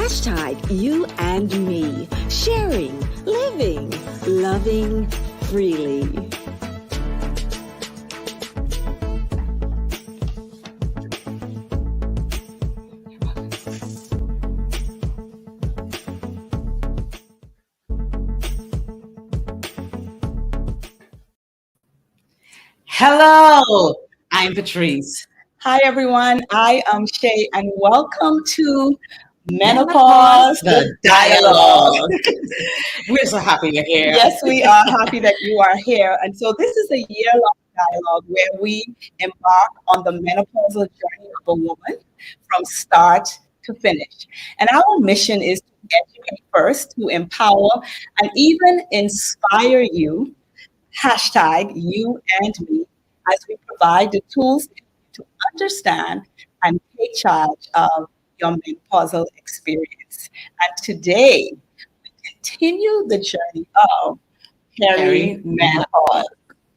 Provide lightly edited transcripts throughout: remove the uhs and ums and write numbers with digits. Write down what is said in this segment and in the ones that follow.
Hashtag you and me. Sharing, living, loving freely. Hello, I'm Patrice. Hi, everyone. I am Shay, and welcome to Menopause, Menopause, the the dialogue. Dialogue. We're so happy you're here. Yes, we are happy that you are here. And so, this is a year-long dialogue where we embark on the menopausal journey of a woman from start to finish. And our mission is to educate first, to empower, and even inspire you. Hashtag you and me, as we provide the tools to understand and take charge of your menopausal experience. And today, we continue the journey of perimenopause.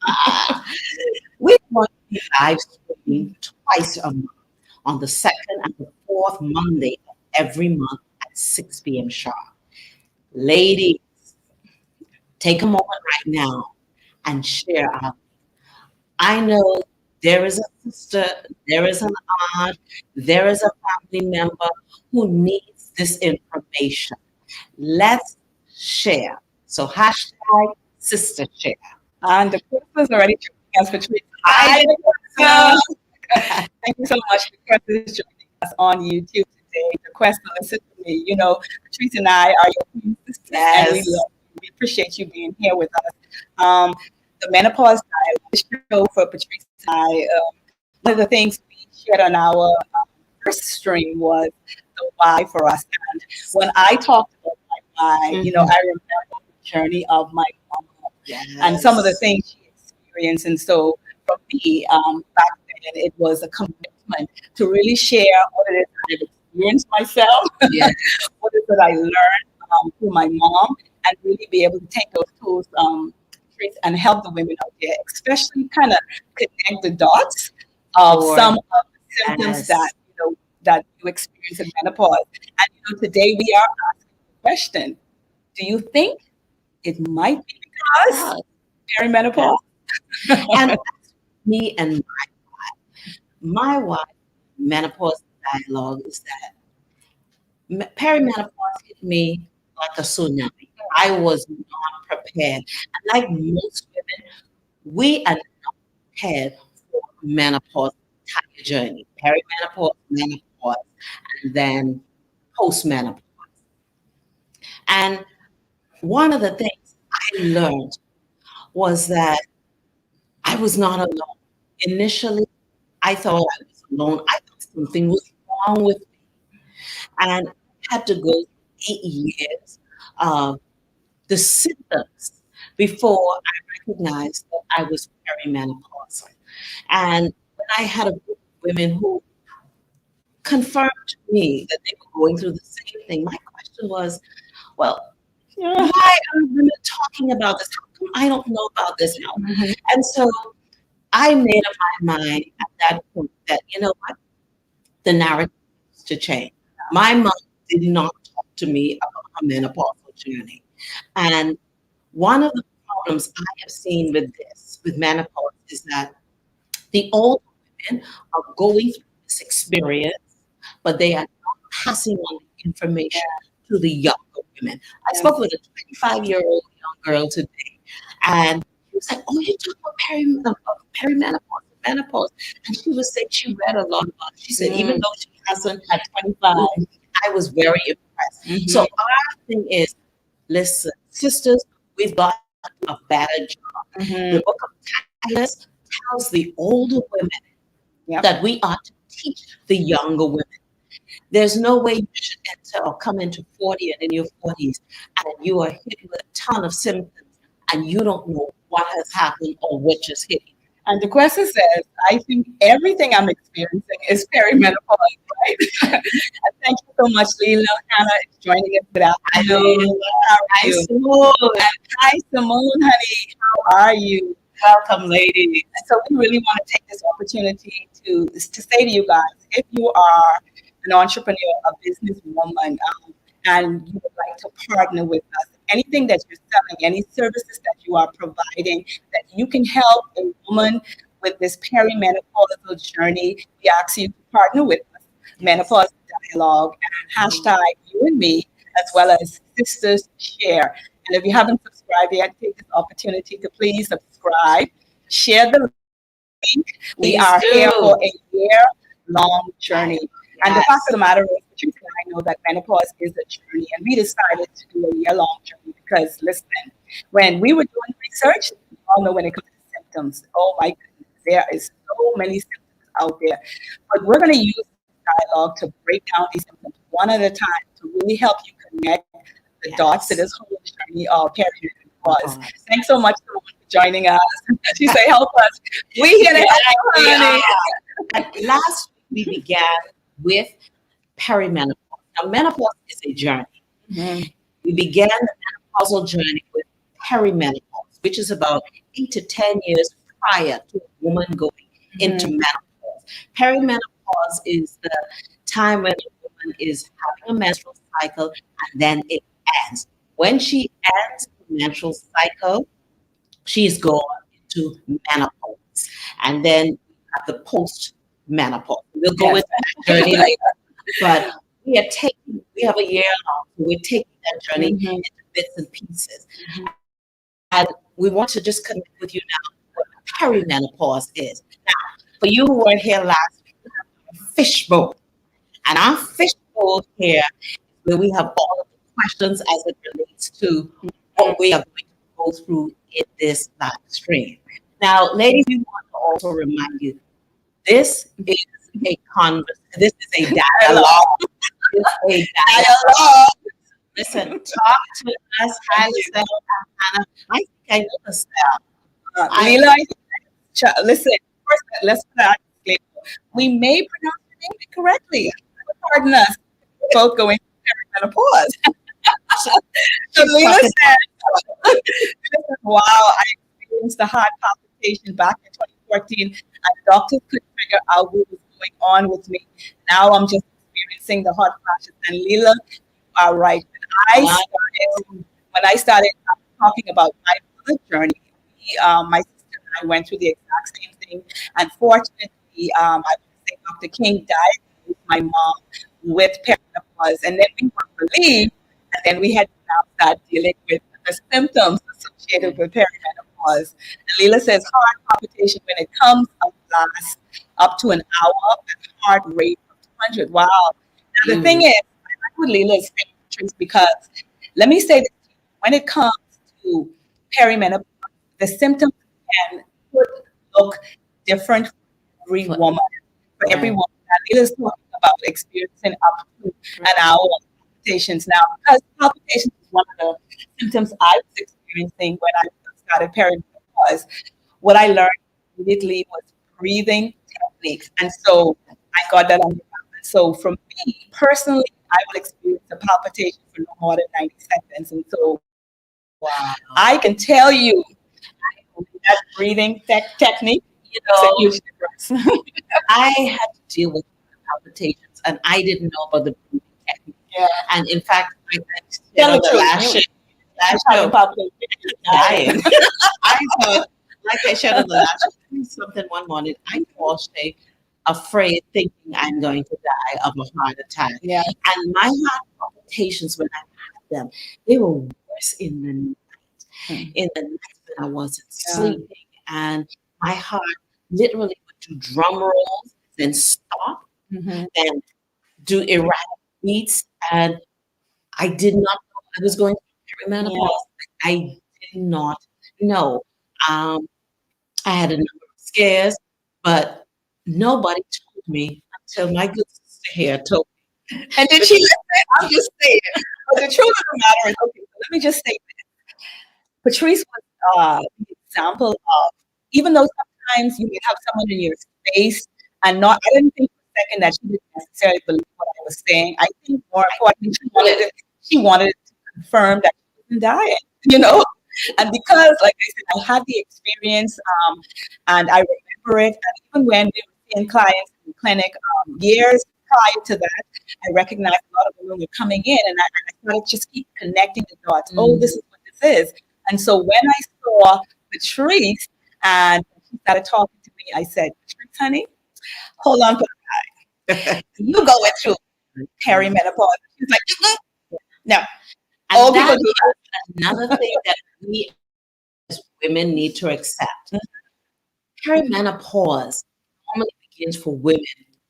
Ah, we're going to be live streaming twice a month on the second and the fourth Monday of every month at 6 p.m. sharp. Ladies, take a moment right now and share out. I know there is a sister, there is an aunt, there is a family member who needs this information. Let's share. So hashtag sister share. And the Christmas already joining us, Patrice. Hi, Thank you so much. The Quest is joining us on YouTube today. The Quest, listen to me. You know, Patrice and I are your queen sisters, and we Yes. love you. We appreciate you being here with us. The Menopause Dialogue show for Patrice and I. One of the things we shared on our first stream was the why for us. And when I talked about my why, you know, I remember the journey of my mom and some of the things she experienced. And so for me, back then, it was a commitment to really share what it is that I've experienced myself, Yes. what is it I learned through my mom, and really be able to take those tools and help the women out there, especially kind of connect the dots of Sure. some of the symptoms Yes. that that you experience in menopause. And today we are asking the question: do you think it might be because perimenopause? And that's me and my wife, menopause dialogue is that perimenopause hit me like a tsunami. I was not prepared. And like most women, we are not prepared for menopause entire journey. Perimenopause, menopause, and then postmenopause. And one of the things I learned was that I was not alone. Initially, I thought I was alone. I thought something was wrong with me. And I had to go 8 years of the symptoms before I recognized that I was perimenopausal. And when I had a group of women who confirmed to me that they were going through the same thing, my question was, well, why are women talking about this? How come I don't know about this now? And so I made up my mind at that point that, you know what, the narrative needs to change. My mom did not talk to me about her menopausal journey. And one of the problems I have seen with this, with menopause, is that the older women are going through this experience, but they are not passing on the information to the younger women. I spoke with a 25-year-old young girl today, and she was like, "Oh, you talk about perimenopause, menopause," and she was saying she read a lot about it. She said, even though she hasn't had 25, I was very impressed. So our thing is, listen, sisters, we've got a better job. The book of Titus tells the older women that we are to teach the younger women. There's no way you should enter or come into 40 and in your 40s and you are hit with a ton of symptoms and you don't know what has happened or what just hit you. And the question says, I think everything I'm experiencing is perimenopause, right? And thank you so much, Leela. Hannah is joining us today. Hello. How are you? Simone. And hi, Simone, honey. How are you? Welcome, ladies. So we really want to take this opportunity to say to you guys, if you are an entrepreneur, a businesswoman, and you would like to partner with us, anything that you're selling, any services that you are providing, that you can help a woman with this perimenopausal journey, we ask you to partner with us, Menopause Dialogue, and hashtag you and me, as well as Sisters Share. And if you haven't subscribed yet, take this opportunity to please subscribe, share the link. We Please are here do. for a year-long journey. And the Yes. fact of the matter is, Patrice and I know that menopause is a journey, and we decided to do a year-long journey because, listen, when we were doing research, you all know when it comes to symptoms, oh my goodness, there is so many symptoms out there. But we're going to use dialogue to break down these symptoms one at a time to really help you connect the dots to this whole journey of perimenopause. Thanks so much for joining us. She say, help us. We here to help you, honey. And last week we began with perimenopause. Now, menopause is a journey. We began the menopausal journey with perimenopause, which is about 8 to 10 years prior to a woman going into menopause. Perimenopause is the time when a woman is having a menstrual cycle and then it ends. When she ends the menstrual cycle, she's gone into menopause. And then we have the post menopause. We'll go into that journey later. But we have a year long, so we're taking that journey into bits and pieces. And we want to just connect with you now what perimenopause is. Now, for you who weren't here last week, we have a fishbowl. And our fishbowl here is where we have all of the questions as it relates to what we are going to go through in this live stream. Now, ladies, we want to also remind you, this is a this is a dialogue. This is a dialogue. Listen, talk to us, Hannah. I think I know the spell. Leela, listen, first, let's put out a disclaimer. We may pronounce your name incorrectly. Pardon us. We're both going through perimenopause. So Leela said, wow, I experienced a heart palpitation back in 2014, and doctors couldn't figure out what was going on with me. Now I'm just experiencing the hot flashes. And Leela, you are right. When I started talking about my mother's journey, my sister and I went through the exact same thing. Unfortunately, I would say Dr. King diagnosed my mom with perimenopause, and then we were relieved, and then we had to now start dealing with the symptoms associated with perimenopause. And Leela says heart palpitation when it comes up lasts up to an hour and heart rate of 200. Wow. Now the thing is, I like what Leela is saying, Patrice, because let me say this, when it comes to perimenopause, the symptoms could look different for every woman. For every woman. And Leela's talking about experiencing up to an hour of palpitations. Now, because palpitations is one of the symptoms I was experiencing when I started perimenopause, what I learned immediately was breathing techniques. And so I got that on the map. So for me personally, I will experience a palpitation for no more than 90 seconds. And so I can tell you that breathing technique, it's a huge difference. I had to deal with palpitations, and I didn't know about the breathing technique. Yeah. And in fact, I Tell the last show, dying. I thought, like I shared on the last show, something one morning, I called Shay afraid, thinking I'm going to die of a heart attack. Yeah. And my heart palpitations, when I had them, they were worse in the night. In the night when I wasn't sleeping, and my heart literally would do drum rolls, then stop, then do erratic beats, and I did not know I was going through perimenopause. I did not know. I had a number of scares, but nobody told me until my good sister here told me. And then she listen, I'm just saying. But the truth of the matter is, okay, so let me just say this. Patrice was the example of, even though sometimes you may have someone in your space and not, I didn't think for a second that she didn't necessarily believe what I was saying. I think more importantly, she wanted to confirm that she wasn't dying, And because, like I said, I had the experience and I remember it. And even when we were seeing clients in the clinic years prior to that, I recognized a lot of women were coming in, and I started just keep connecting the dots. Oh, this is what this is. And so when I saw Patrice and she started talking to me, I said, Patrice, honey, hold on for the ride. You going through perimenopause. She's like, no. And All that people do that. is another thing that we as women need to accept. Perimenopause normally begins for women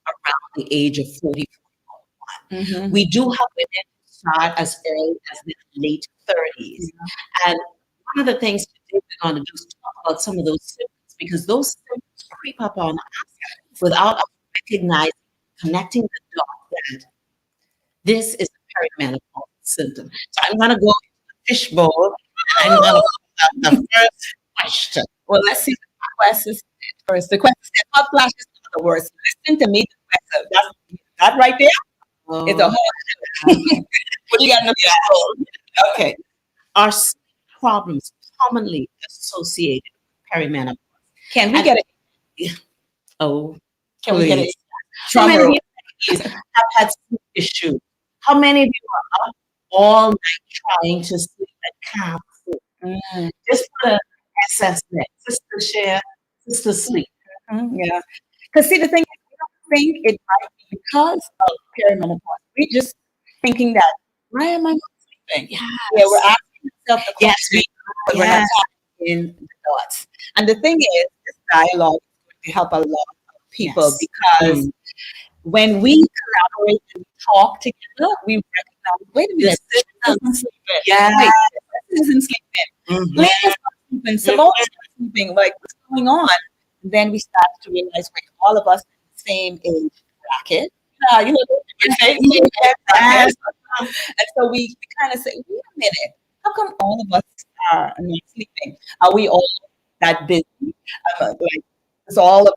around the age of 40, 41. Mm-hmm. We do have women who start as early as the late 30s. And one of the things today we're going to do is talk about some of those symptoms, because those symptoms creep up on us without us recognizing, connecting the dots that this is a perimenopause symptom. So I'm going to go into the fishbowl and I'm going to pull out the first question. Well, let's see the questions first. The question said, hot flashes are the worst. Listen to me, the question. That right there is a whole. What do you got in the fishbowl? Okay. Are sleep problems commonly associated with perimenopause? Can we get it? Oh, Can we get it? How many of you have had sleep issues? How many of you are up all night trying to sleep and can't sleep? Just put a SS there. Sister share, sister sleep. Yeah. Because see, the thing is, we don't think it might be because of perimenopause. We're just thinking that, why am I not sleeping? Yes. Yeah, we're asking ourselves the Yes, question, but we're not tapping in the dots. And the thing is, this dialogue is going to help a lot of people because when we collaborate and talk together, we recognize, wait a minute, this isn't sleeping. Yeah. Wait, this isn't sleeping. Blaine is not sleeping. Simone is not sleeping. Like, what's going on? And then we start to realize, wait, all of us in the same age bracket. You know, the same age bracket. And so we kind of say, wait a minute, how come all of us are not sleeping? Are we all that busy? Like, it's all of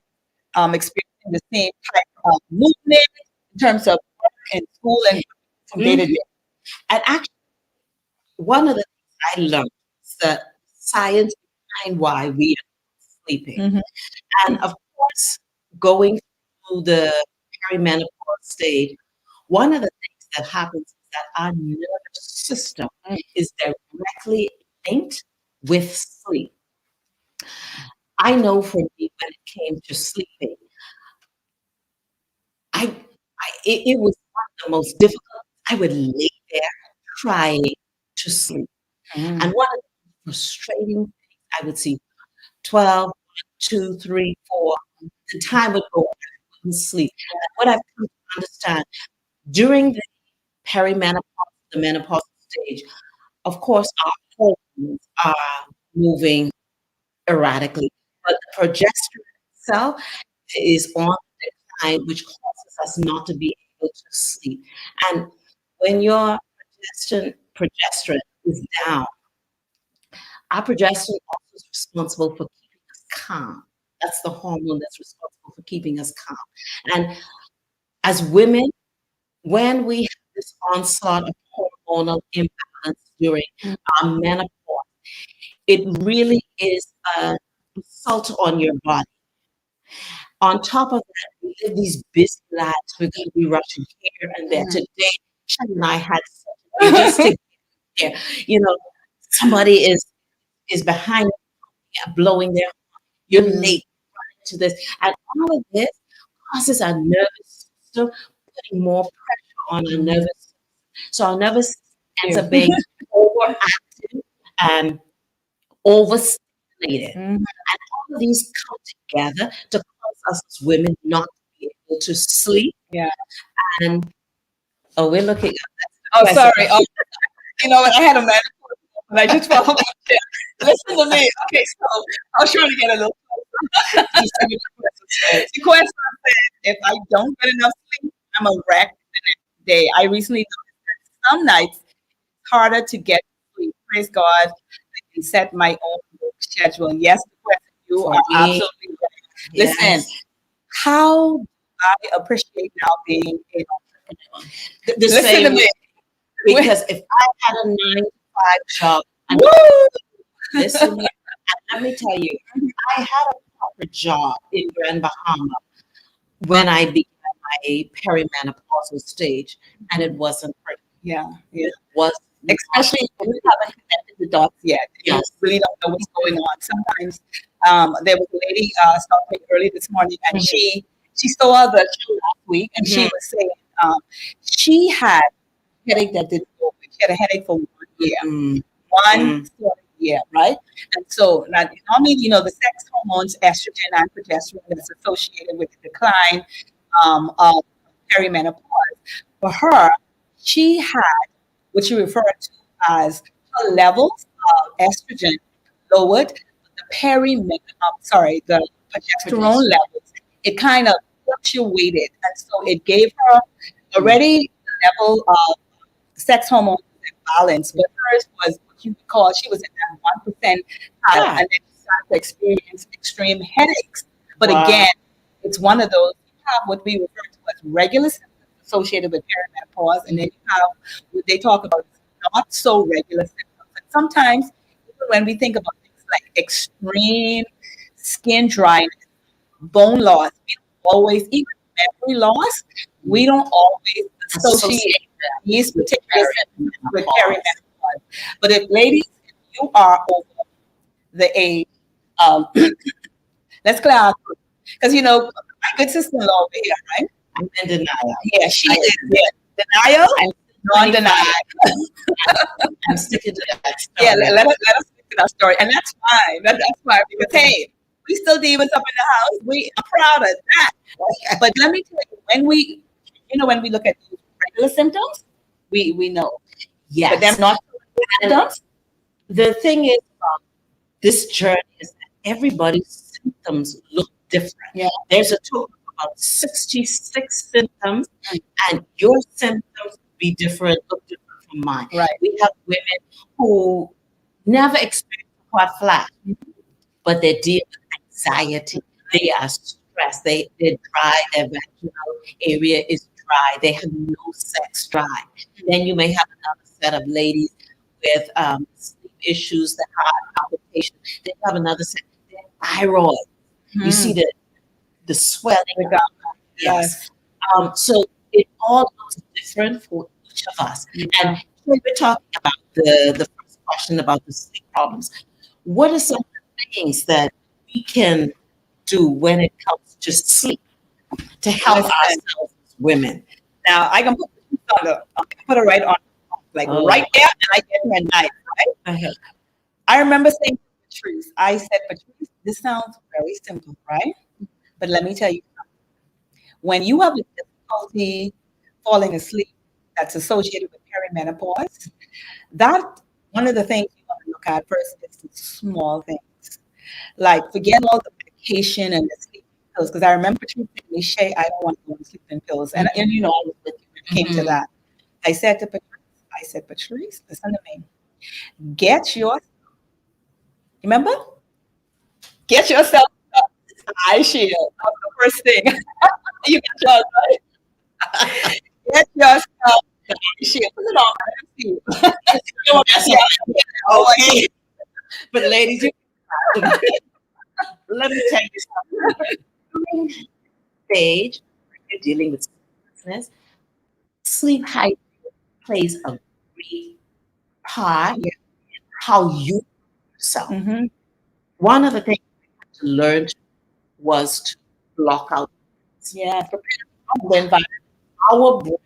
experiencing the same type of movement in terms of work and school and from day to day. And actually, one of the things I learned is the science behind why we are sleeping. And of course, going through the perimenopause stage, one of the things that happens is that our nervous system is directly linked with sleep. I know for me, when it came to sleeping, it was one of the most difficult. I would lay there trying to sleep. And one of the frustrating things, I would see 12, 1, 2, 3, 4. The time would go, I wouldn't sleep. And what I've come to understand, during the perimenopause, the menopause stage, of course, our hormones are moving erratically, but the progesterone itself is on decline, which causes us not to be able to sleep. And when your progesterone is down, our progesterone also is responsible for keeping us calm. That's the hormone that's responsible for keeping us calm. And as women, when we have this onslaught of hormonal imbalance during our menopause, it really is an assault on your body. On top of that, we live these busy lives. We're going to be rushing here and there. Today, Chad and I had such a just to get there. You know, somebody is behind you, blowing their horn. You're late running to this. And all of this causes our nervous system putting more pressure on our nervous system. So our nervous system ends up being overactive and overstimulated. And all of these come together to cause us as women not to be able to sleep. Yeah. And we're looking at that. Oh, sorry. Oh, you know what? I had a man and I just fell off my chair. Listen to me. Okay, so I was trying to get a little closer. The question said, if I don't get enough sleep, I'm a wreck the next day. I recently noticed that some nights it's harder to get sleep. Praise God, I can set my own schedule. Yes, the question, you are absolutely right. Yes. Listen, how I appreciate now being a listen to me. Because if I had a 9-to-5 job, and listen here, and let me tell you, I had a proper job in Grand Bahama when I began my perimenopausal stage, and it wasn't pretty. Yeah. Yeah. It was Especially when you haven't connected the dots yet. You Yes. really don't know what's going on. Sometimes there was a lady stopping early this morning, and she saw the show last week, and she was saying she had a headache that didn't go away. She had a headache for 1 year, one sort of year, right? And so now, normally, the sex hormones, estrogen and progesterone, that's associated with the decline of perimenopause. For her, she had what you refer to as her levels of estrogen lowered, the progesterone levels, it kind of fluctuated. And so it gave her already the level of sex hormones imbalance, but hers was what you would call, she was in that 1% and then she started to experience extreme headaches. But again, it's one of those, you have what we refer to as regular symptoms associated with perimenopause, and then you have what they talk about not so regular symptoms. And sometimes, even when we think about things like extreme skin dryness, bone loss, we don't always, even memory loss, we don't always associate these particular symptoms with perimenopause. But if ladies, if you are over the age, let's clear out, because my good sister-in-law over here, right? I'm in denial. Yeah, she is. Yeah. Denial and non-denial. I'm sticking to that story. Yeah, let us stick to that story. And that's fine. That's fine, because, hey, we still divas up in the house. We are proud of that. But let me tell you, when we look at these regular symptoms, we know. Yes. But they're not symptoms. The thing is about this journey is that everybody's symptoms look different. Yeah. There's a total of about 66 symptoms, and your symptoms be different, look different from mine. Right. We have women who never experience a hot flash, but they deal with anxiety. They are stressed. They're dry. Their vaginal area is dry. They have no sex drive. Then you may have another set of ladies with sleep issues, the heart palpitation. They have another set. Their thyroid. You see the swelling. Yes. So it all looks different for each of us. And when we're talking about the first question about the sleep problems, what are some of the things that we can do when it comes to sleep to help ourselves as women? Now, I can put it right on, right there, and I get her at night, right? I remember saying to Patrice, I said, Patrice, this sounds very simple, right? But let me tell you something. When you have a difficulty falling asleep that's associated with perimenopause, that one of the things you want to look at first is the small things. Like, forget all the medication and the sleeping pills, because I remember Patrice saying, Michelle, I don't want to go on sleeping pills. And I was with you when it came to that. I said to Patrice, listen to me. Get yourself eye shield. That was the first thing. You got yours, right? Get yourself the eye shield. Put it on. Let me see. Okay. But ladies, let me tell you something. During stage, when you're dealing with sleeplessness, sleep hygiene plays a great part in how you yourself. One of the things I learned was to block out. Yeah. The environment. Our brain,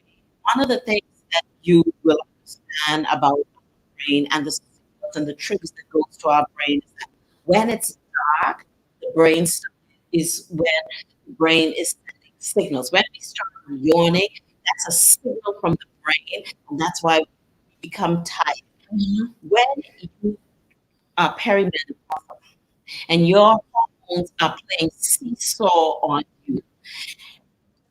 one of the things that you will understand about our brain and the signals and the triggers that goes to our brain is that when it's dark, the brain is when the brain is sending signals. When we start yawning, that's a signal from the brain, and that's why we become tired. When you are perimenopausal and your hormones are playing seesaw on you,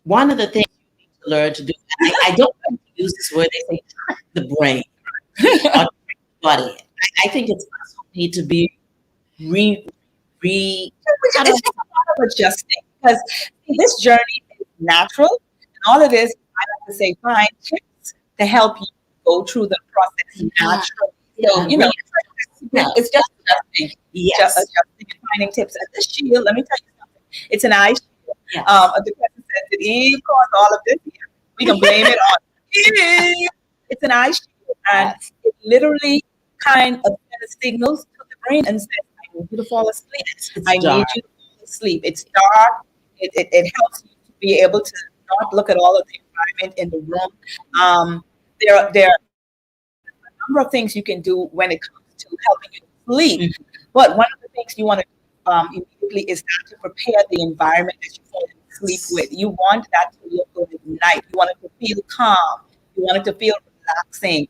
one of the things you need to learn to do, and I don't like to use this word, they say trick the brain or trick the body. I think it's also need to be it's just a lot of adjusting, because this journey is natural, and all it is, I have to say, find tips to help you go through the process naturally. So, it's just adjusting. Just adjusting and finding tips. And this shield, let me tell you something. It's an eye shield. The person said, Did Eve cause all of this? Yeah. We can blame it on Eve. It's an eye shield, and Yes. it literally kind of sends signals to the brain and says, "I need you to fall asleep. It's I need dark. you to fall asleep." It's dark. It helps you to be able to not look at all of the environment in the room. There are a number of things you can do when it comes to helping you sleep. Mhm. But one of the things you want to do immediately is that to prepare the environment that you fall asleep with. You want that to look good at night. You want it to feel calm. You want it to feel relaxing.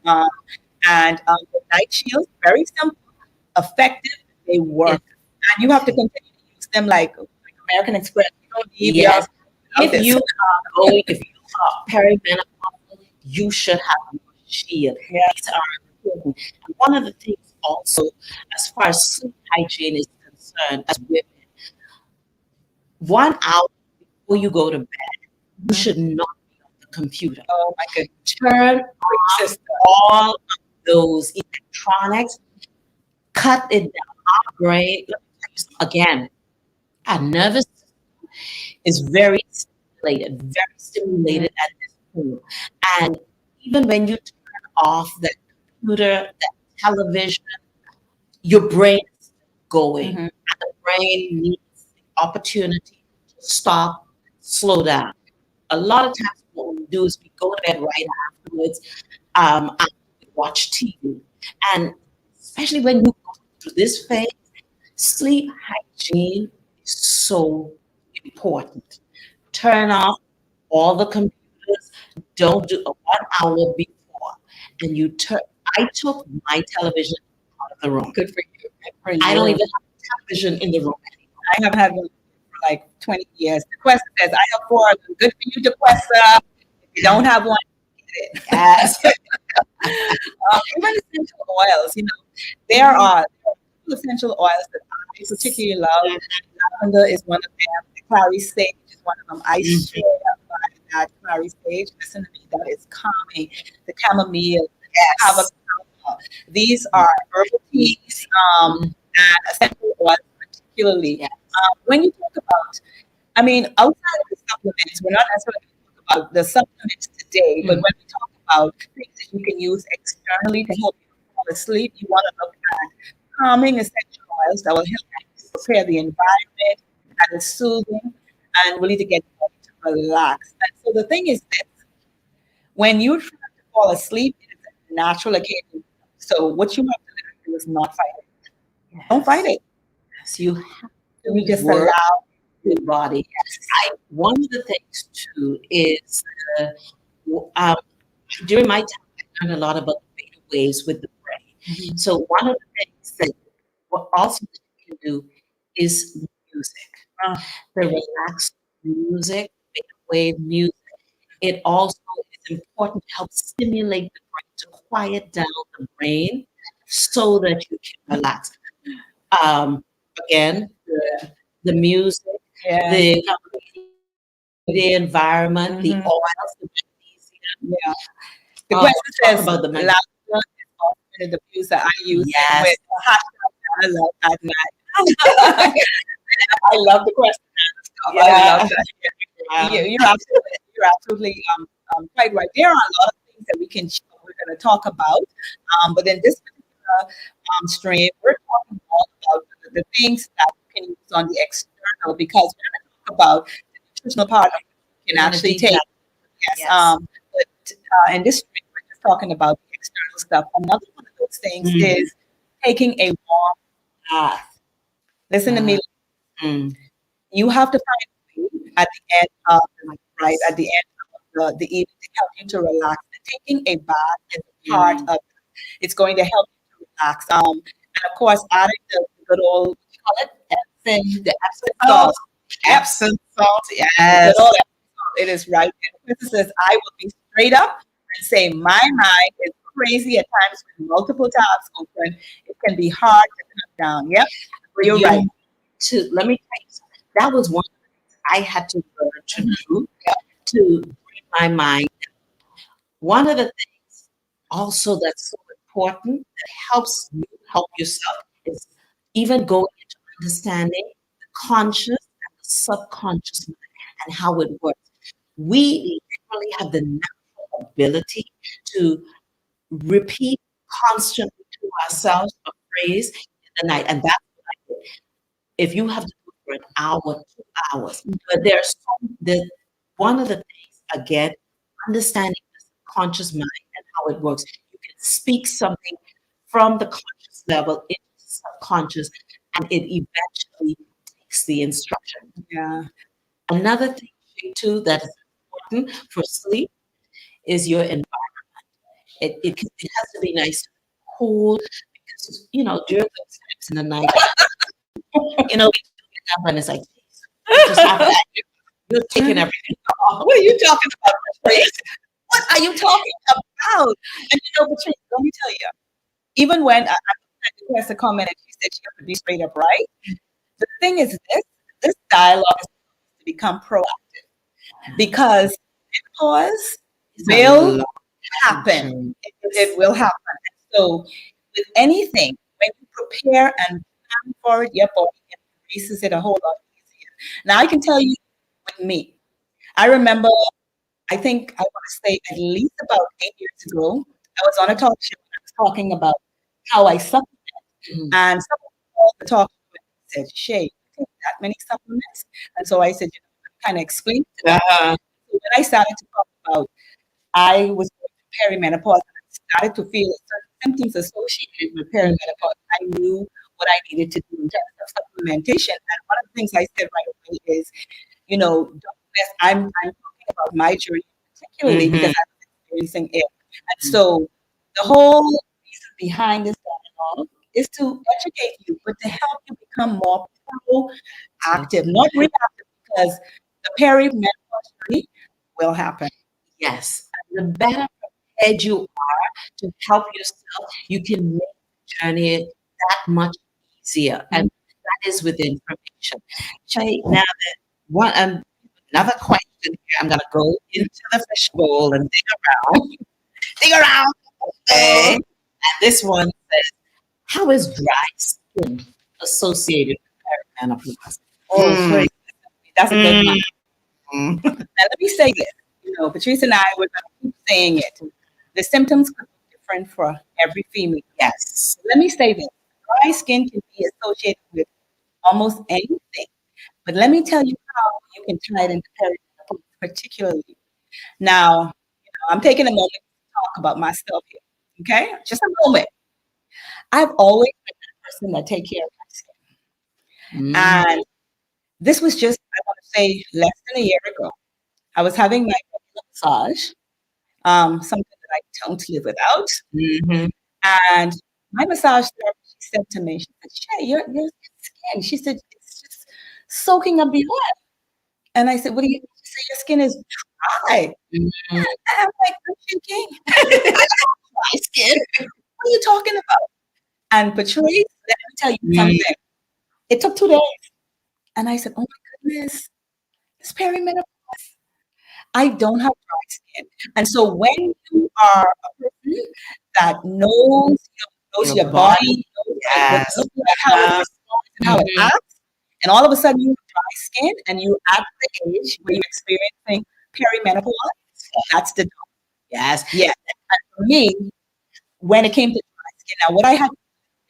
And the night shields, very simple, effective, they Yes. work. And you have to continue to use them like American Express. You don't need your Yes. love If this. you are going, if you are perimenopausal, you should have your shield. Yeah. These are important. And one of the things also, as far as sleep hygiene is concerned, as women, 1 hour before you go to bed, you should not be on the computer. Oh my goodness. Turn Big off sister. all of those electronics, cut it down. Our brain, let me tell you something, again, our nervous system is very stimulated at this point. And even when you turn off the computer, the television, your brain is still going. Mhm. And the brain needs the opportunity to stop, slow down. A lot of times, what we do is we go to bed right afterwards, and we watch TV. And especially when you go through this phase, sleep hygiene is so important. Turn off all the computers. Don't do a 1 hour before. And you turn. I took my television out of the room. Good for you. Good for I don't you. even have television in the room anymore. I have had one for like 20 years. The Questa says, I have four of them. Good for you, DeQuesta. If you don't have one, get it. Yes. Even essential oils, there are two essential oils that I particularly love. Lavender is one of them. The clary sage is one of them. I swear by that clary sage. Listen to me, that is calming. The chamomile, the avocado. These are herbal teas and essential oils particularly. Yes. When you talk about, I mean, outside of the supplements, we're not necessarily going to talk about the supplements today, but when we talk about things that you can use externally to help you fall asleep, you want to look at calming essential oils that will help you prepare the environment that is soothing and really to get you to relax. And so the thing is this, when you try to fall asleep, it is a natural occasion. So what you have to learn to do is not fight it. Don't fight it. Yes, you have You just work allow. your body. One of the things too is um, during my time, I learned a lot about the beta waves with the brain. So one of the things that what also that you can do is music. Ah. The relaxed music, beta wave music. It also is important to help stimulate the brain to quiet down the brain so that you can relax. Um, Again, the music, Yeah. the environment, the Mhm. oils, the magnesium. Yeah. The Oh, question talk says, about the lavender is often the diffuser. I use it Yes. with a hashtag that I love at night. I love the question and stuff. I love that. You're absolutely quite right. There are a lot of things that we're going to talk about, but in this particular stream, we're talking all about the things that you can use on the external because we're going to talk about the nutritional part of what you can actually take. Yes. Yes. But in this stream, we're just talking about the external stuff. Another one of those things is taking a warm bath. Listen to me. Mm. You have to find a way at the end of the night, right? At the end of the evening to help you to relax. And taking a bath is a part of it. It's going to help you to relax. And of course, adding the good old, what do you call it? The Epsom salt. Epsom salt, The yes. good old Epsom salt. It is right there. The person says, I will be straight up and say my mind is crazy at times with multiple tabs open. It can be hard to cut down. Yep, you're right. Let me tell you something. That was one of the things I had to learn to do to bring my mind. One of the things also that's so important that helps you help yourself is even going into understanding the conscious and the subconscious mind and how it works. We literally have the natural ability to repeat constantly to ourselves a phrase in the night. And that's what I did. If you have to do it for an hour, 2 hours, but there's one of the things, again, understanding the conscious mind and how it works. You can speak something from the conscious level into the subconscious, and it eventually takes the instruction. Yeah. Another thing too that is important for sleep is your environment. It has to be nice, cool, because during those times in the night, we get up and it's like, you just have that. You're taking everything off. What are you talking about, Patrice? What are you talking about? And Patrice, let me tell you, even when I had to comment and she said she has to be straight up right, the thing is this dialogue is supposed to become proactive because menopause will happen. It will happen. So with anything, when you prepare and plan for it, your body embraces it a whole lot easier. Now I can tell you with me, I remember, I think I want to say at least about 8 years ago, I was on a talk show and I was talking about how I supplement. And someone called the talk show and said, Shay, you take that many supplements? And so I said, kind of explain to them. So when I started to talk about, I was going through perimenopause and I started to feel certain symptoms associated with perimenopause. I knew what I needed to do in terms of supplementation. And one of the things I said right away is, don't mess. I'm talking about my journey particularly because I was experiencing it. And so the whole reason behind this dialogue is to educate you, but to help you become more proactive, not reactive, because the perimenopause journey will happen. Yes. And the better prepared you are to help yourself, you can make the journey that much easier. And that is with information. Shay, now that another question here, I'm gonna go into the fishbowl and dig around. Dig around. Okay. And this one says, how is dry skin associated with perimenopause? Oh, that's a good one. Now, let me say this. Patrice and I were going to keep saying it. The symptoms could be different for every female. Yes. Let me say this. Dry skin can be associated with almost anything. But let me tell you how you can tie it into perimenopause particularly. Now, I'm taking a moment to talk about myself here. Okay? Just a moment. I've always been that person that take care of my skin. And this was just, I want to say, less than a year ago. I was having my massage, something that I don't live without. And my massage therapist, she said to me, she said, Shay, your skin, she said, it's just soaking up blood. And I said, what do you mean? She said, your skin is dry. And I'm like, I'm thinking, I don't have dry skin. What are you talking about? And Patrice, let me tell you something. It took 2 days. And I said, oh my goodness, it's perimenopause. I don't have dry skin. And so when you are a person that knows your body, knows how it responds and how it acts, and all of a sudden you have dry skin and you at the age where you're experiencing perimenopause, that's the dog. Yes. And for me, when it came to dry skin, now what I had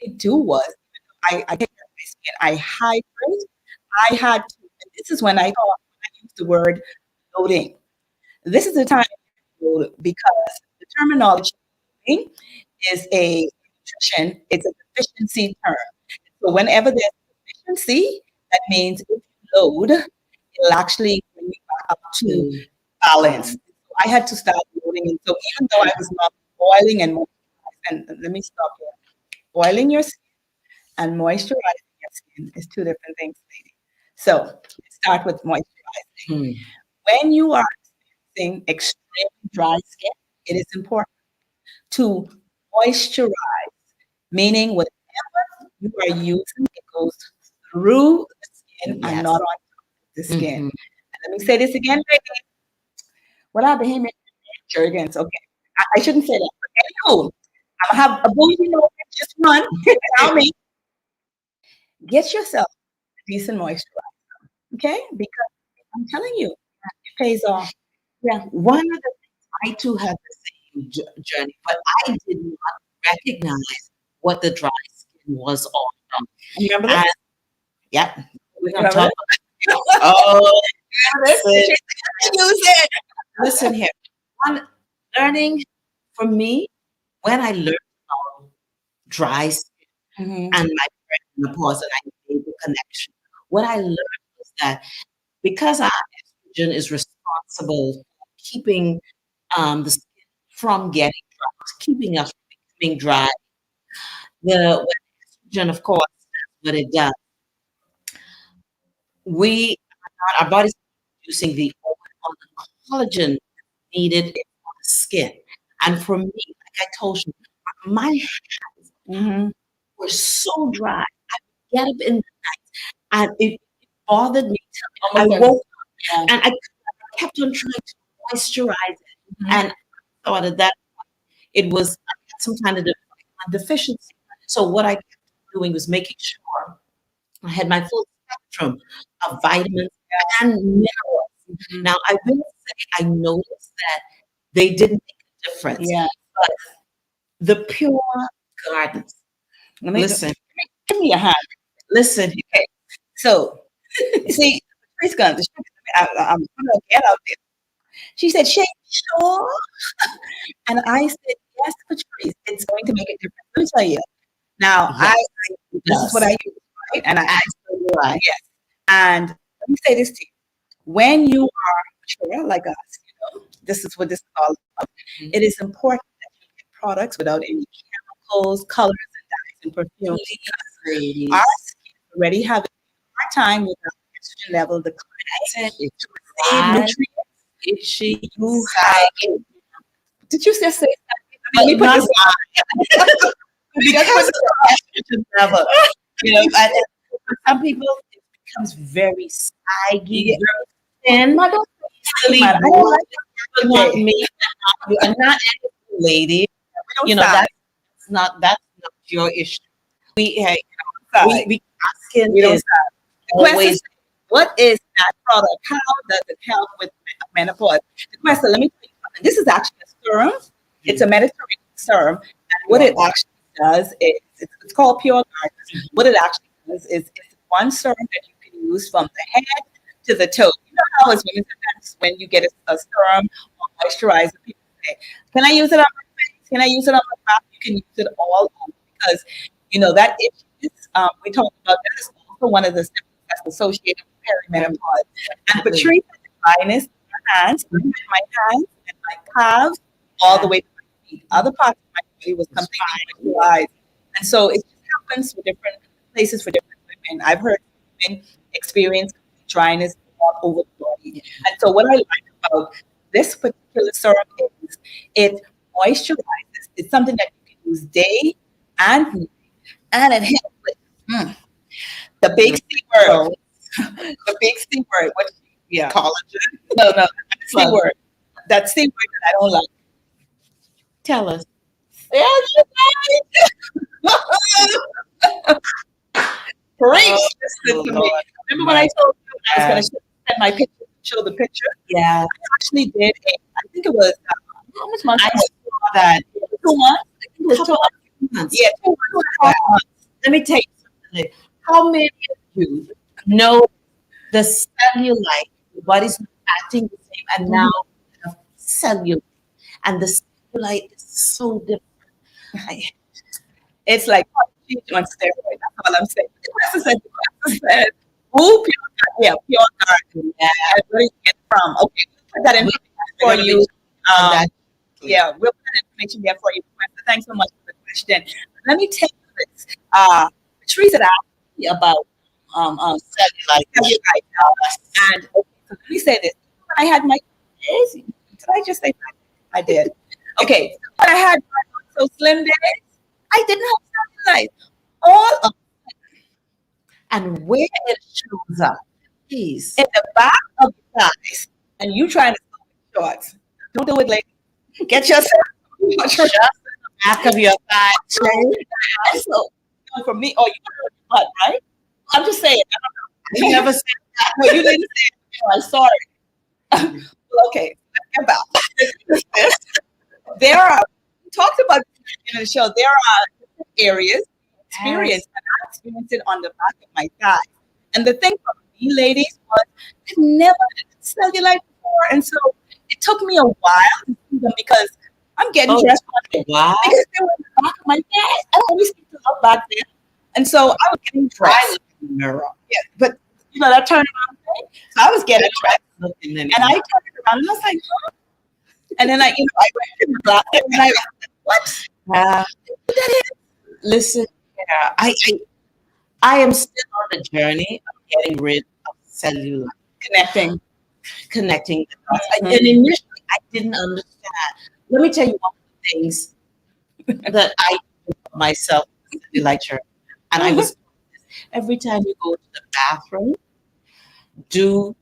to do was I take care of my skin, I hydrate, I had to, and this is when I use the word loading. This is the time because the terminology is a nutrition, it's a deficiency term. So whenever there's deficiency, that means if you load, it'll actually bring you back up to balance. So I had to start loading. And so even though I was not boiling and moisturizing, and let me stop here. Boiling your skin and moisturizing your skin is two different things, lady. So let's start with moisturizing. When you are experiencing extreme dry skin, it is important to moisturize, meaning whatever you are using, it goes through the skin and not on top of the skin. And let me say this again, baby. What are the him jergens? Okay, I shouldn't say that. But anywho, I'm gonna have a bougie moment, just one. Tell me, get yourself a decent moisturizer, okay? Because I'm telling you, it pays off. Yeah. One of the things, I too had the same journey, but I did not recognize what the dry skin was all about. You remember And this? yeah, we're You gonna remember talk about it. Oh, this? listen, Use it. listen here. One learning for me when I learned about dry skin Mm-hmm. and my menopause, and I made the connection. What I learned was that because our estrogen is responsible for keeping the skin from getting dry, keeping us from becoming dry. The when estrogen, of course, what it does, we our body's producing the oil or the collagen needed on the skin. And for me, like I told you, my hands Mm-hmm. were so dry. I would get up in the night and it bothered me till I Almost woke yeah. and I kept on trying to moisturize it. Mhm. And I thought at that it was I had some kind of deficiency. So what I kept doing was making sure I had my full spectrum of vitamins and minerals. Mhm. Now I will say I noticed that they didn't make a difference. Yeah. But the pure gardens. Let me Listen, give me a hand. listen. Okay. So, see, Patrice Guns, I'm gonna get out there. She said, "Shay, sure." And I said, "Yes, Patrice, it's going to make a difference." Let me tell you. Now, Yes, this is what I use, right? And I right. yes. And let me say this to you: when you are mature, like us, this is what this is all about. Mhm. It is important that you get products without any chemicals, colors, and dyes and perfumes. Ladies. Our skin already have a hard time with our estrogen level declining It's to receive dry, nutrients. itchy, You have saggy. did you just say something? But Let me put not this on. because of the estrogen level. You know, and for some people it becomes very saggy, Yeah. very thin, Mother, easily man, I don't bruised. like But that. not Okay. me, not you, and not any lady. We don't You know, side. that's not your issue. We hey, Side. we our skin We don't is side. The question always is, what is that product? How does it help with menopause? The question, let me tell you something. This is actually a serum. It's a Mediterranean serum. And what it actually does is, it's called Pure Garden. What it actually does is it's one serum that you can use from the head to the toe. You know how as women sometimes when you get a serum or moisturizer, people say, "Can I use it on my face? Can I use it on my back?" You can use it all over because that itch is, we talked about that is also one of the symptoms that's associated with perimenopause. And Patrice had the dryness in her hands, my hands and my calves, all the way to my feet. Other parts of my body was completely moisturized. And so it just happens for different places for different women. I've heard women experience dryness all over the body. And so what I like about this particular serum is it moisturizes. It's something that you can use day and night, and it helps with the big C word. The big C word. What? Yeah. collagen. No, the C word. That C word that I don't like. Tell us. Yeah, you guys. Preach. Listen to me. Remember when I told you I was going to send my picture, show the picture? Yeah, I actually did I think it was, how much months? I saw that. 2 months? I think it was 2 months. Yeah, 2 months. Let me tell you something. How many of you know the cellulite? Your body's not acting the same, and now you have cellulite, and the cellulite is so different. It's like on steroids. That's all I'm saying. The question said, "Who pure garden?" Yeah, pure garden. Yeah, where did you get it from? Okay, we'll put that information for you. Yeah, we'll put that information there for you. Thanks so much for the question. Let me tell you this. Patrice had asked me about cellulite. And okay, so let me say this. When I had my days, did I just say that? I did. Okay, when I had my so slim days, I didn't have cellulite. All of And where it shows up, please. in the back of your thighs, and you trying to stop shorts. Don't do it, lady. Get yourself Just in the back of your thigh. So, for me, oh, you heard what, right? I'm just saying. You never said No, you didn't say it. No, I'm sorry. Well, okay, let's get back. There are, we talked about in the show, there are different areas experience, and I experienced it on the back of my thigh. And the thing for me, ladies, was I've never had cellulite before. And so it took me a while to see them because I'm getting Oh, dressed one day wow. because they were in the back of my thigh. I always used to look back there. And so I was getting I dressed. look in the mirror. Yeah, but you know that turnaround thing? So I was getting dressed. Looking in And I turned around and I was like, huh? And then I went to the black and I, what? uh, listen, yeah, I am still on the journey of getting rid of cellulite, connecting the dots. And initially, I didn't understand. Let me tell you one of the things that I did for myself with cellulite journey. And I was every time you go to the bathroom, do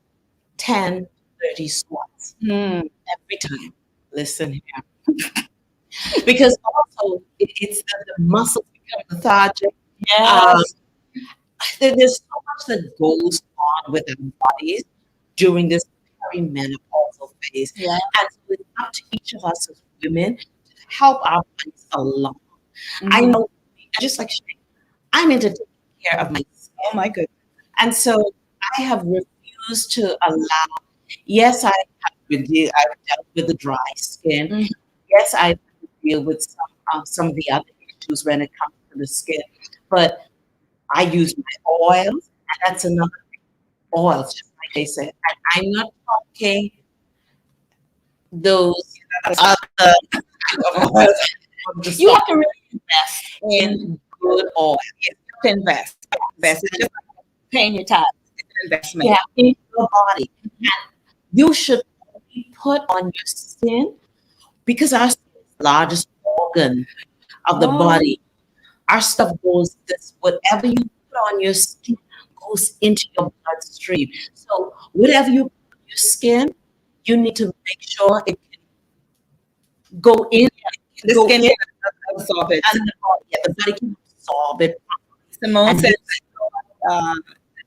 10, 30 squats. Every time. Listen here. Because also, it's the muscles become lethargic. Yes. There's so much that goes on with our bodies during this perimenopausal phase. Yeah. And so it's up to each of us as women to help our bodies along. I Mhm. know, just like Shay, I'm into taking care of my skin. Oh my goodness. And so I have refused to allow, yes, I've dealt with the dry skin. Mhm. Yes, I deal with some of the other issues when it comes to the skin. But I use my oils, and that's another thing. Oils, just like they said. And I'm not talking those other oils. I'm just You have talking to really invest in good oil. You have to invest. Invest. It's just like paying your tithes. It's an investment. Yeah, in your body. And you should only put on your skin because our skin is the largest organ of the Oh. body. Our stuff goes this, whatever you put on your skin goes into your bloodstream. So whatever you put on your skin, you need to make sure it can go in. The go skin in can absorb it. and the body, yeah, the body can absorb it. Simone And says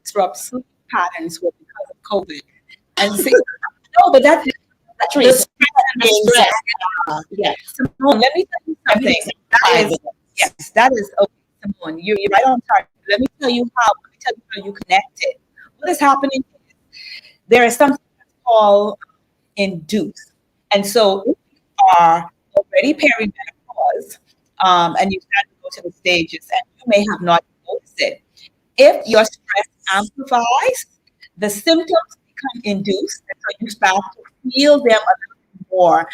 disrupt sleep patterns were because of COVID. And see, no, but that's The true. stress and the stress. Yeah. Simone, let me tell you something. Everything's That is, private. yes, that is okay, Simone. You're right on target. Let me tell you how you connect it. What is happening is there is something that's called induce. And so if you are already perimenopause, and you start to go to the stages and you may have not noticed it, if your stress amplifies, the symptoms become induced, and so you start to feel them a little bit more.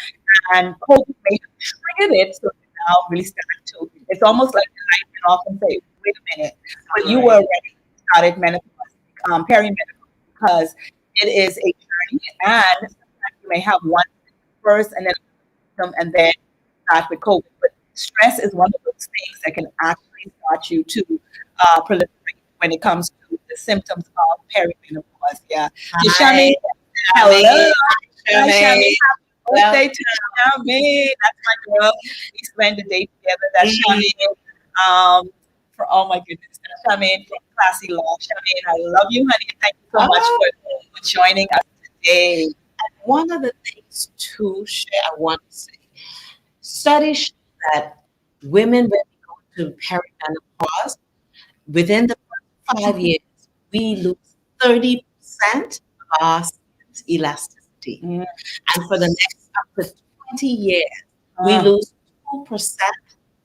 And COVID may have triggered it, so you now really start to. It's almost like the light went off and say, "Wait a minute," but you were already started menopause, perimenopause, because it is a journey, and sometimes you may have one first, and then start with COVID. But stress is one of those things that can actually start you to proliferate when it comes to the symptoms of perimenopause. Yeah. Shami, hello. Hi, Shami. Happy birthday to Shami. That's my girl. We spend the day together. That's Shami. Oh my goodness. That's Shami from Classy Law. Shami, I love you, honey. Thank you so much for joining us today. And one of the things too, Shay, I want to say, studies show that women when we go to perimenopause, within the first 5 years, we lose 30% of our skin's elasticity. And for the next up to 20 years, we lose 2%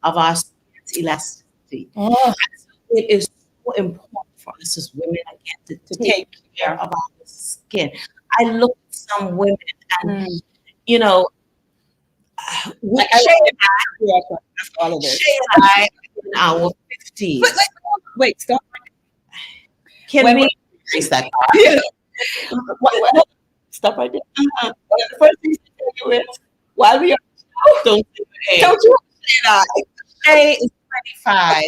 of our skin's elasticity. And so it is so important for us as women again to take care of our skin. I look at some women and, you know, Shay and That's all it is. I in our 50s. But wait, stop. Can we increase that? Stop right there. The first thing to tell you is, while we are Don't you say that? Shay is 25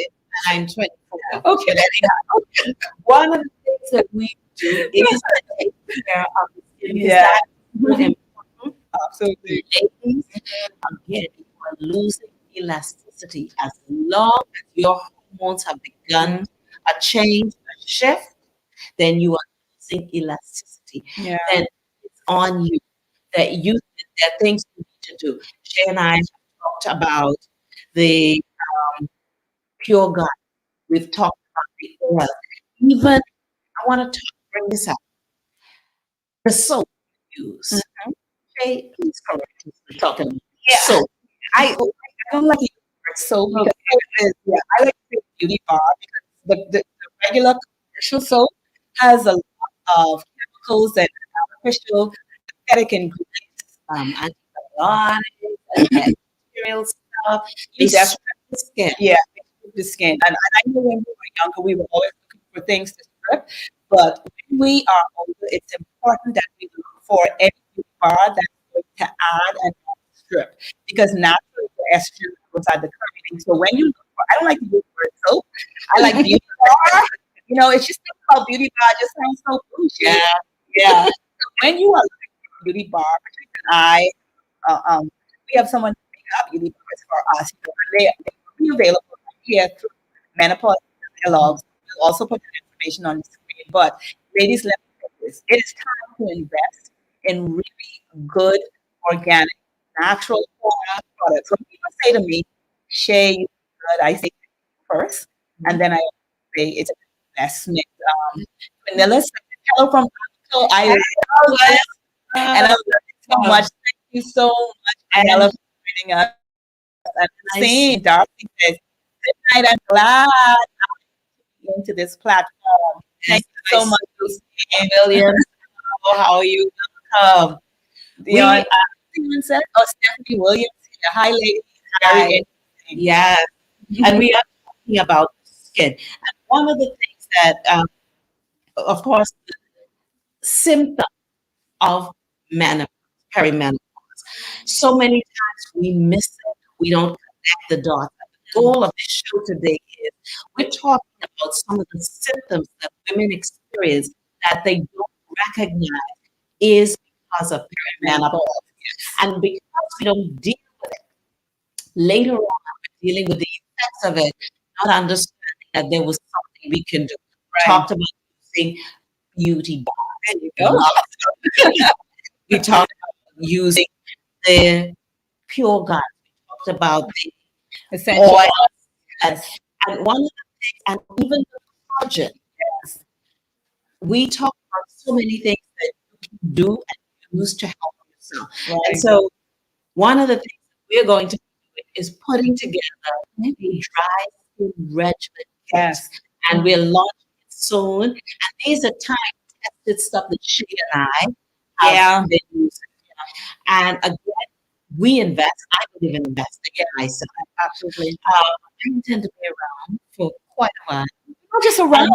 and I'm 24. Okay. But anyhow, one of the things that we do is to take care of the skin. Because Yeah. that's really important. Absolutely. Ladies, again, you are losing elasticity. As long as your hormones have begun a change, a shift, then you are losing elasticity. Yeah. Then it's on you that there are things you need to do. Shay and I have talked about the pure God. We've talked about the oil. Even I want to bring this up. The soap you use. Shay, please correct me for talking about Yeah. soap. I don't like to use the word soap because it is, yeah, I like to say beauty bar because the regular commercial soap has a lot of chemicals and artificial synthetic ingredients, Antibiotics and bacterial stuff. You They definitely, strip the skin. yeah, it strips the skin. And I know when we were younger, we were always looking for things to strip. But when we are older, it's important that we look for any beauty bar that's going to add and not strip. Because naturally, the estrogen levels are declining. So when you look for, I don't like to use the word soap. I like beauty bar. You know, it's just something about beauty bar just sounds so bougie. Yeah. So when you are looking for a beauty bar, particularly I, we have someone to make up beauty bars for us. You know, and they will be available right here through Menopause Dialogues. We'll also put that information on the screen. But ladies, let me say this. It is time to invest in really good, organic, natural products. When people say to me, Shay, you look good, I say first, and then I say it's an investment. Vanilla Hello from Mexico. I love it, and I love it so much. Thank you so much, Vanilla, for joining us. And seeing Darcy says, good night. I'm glad I'm into this platform. Thank you so much, Lucy Williams. How are you? Welcome. Dion, said, oh, Stephanie Williams. Hi, ladies. Very interesting. Yes. And we are talking about skin. And one of the things that, of course, the symptom of menopause, perimenopause. So many times we miss it. We don't connect the dots. The goal of this show today is we're talking about some of the symptoms that women experience that they don't recognize is because of perimenopause. And because we don't deal with it, later on, we're dealing with the effects of it, not understanding that there was something we can do. Right. Talked about using beauty bars. There you go. We talked about using the pure God. We talked about the Essential oil. oils. And one of the things, and even the collagen. Yes. We talk about so many things that you can do and use to help yourself. Right. And so one of the things that we're going to do is putting together a dry skin regimen. Yes. And we're launching it soon. And these are time-tested stuff that she and I have been using. And again, we invest. I would even invest again myself. Absolutely. I intend to be around for quite a while. Not just around.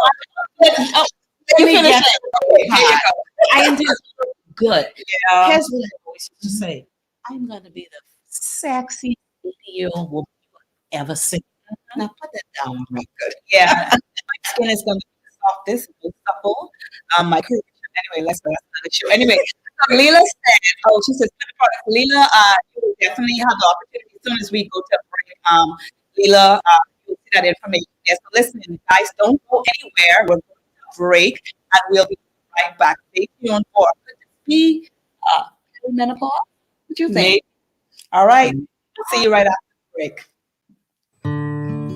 You finish it. Okay, here you go. I intend to look good. Yeah. Here's what I always used to say. I'm going to be the sexy 80-year-old woman you have ever seen. Now put that down real good. Yeah. My skin is going to be the softest, most supple. My curvature. Anyway, that's another show. Anyway, so Leela said, oh, she says, good product. Leela, you will definitely have the opportunity as soon as we go to break. Leela, you'll see that information there. So listen, guys, don't go anywhere. We're going to break, and we'll be right back. Stay tuned for be menopause. What do you think? Maybe. All right. See you right after the break.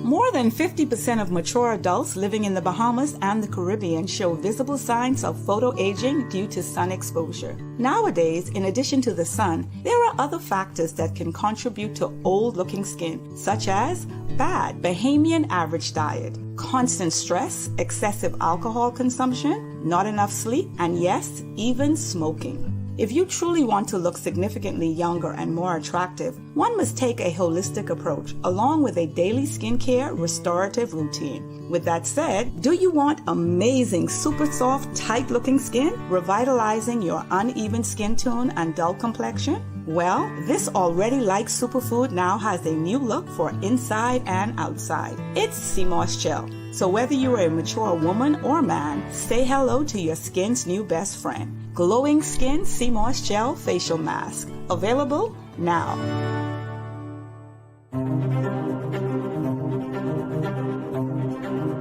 More than 50% of mature adults living in the Bahamas and the Caribbean show visible signs of photoaging due to sun exposure. Nowadays, in addition to the sun, there are other factors that can contribute to old-looking skin, such as bad Bahamian average diet, constant stress, excessive alcohol consumption, not enough sleep, and yes, even smoking. If you truly want to look significantly younger and more attractive, one must take a holistic approach along with a daily skincare restorative routine. With that said, do you want amazing, super soft, tight-looking skin, revitalizing your uneven skin tone and dull complexion? Well, this already liked superfood now has a new look for inside and outside. It's CMOS Gel. So whether you're a mature woman or man, say hello to your skin's new best friend. Glowing Skin CMOS Gel Facial Mask. Available now.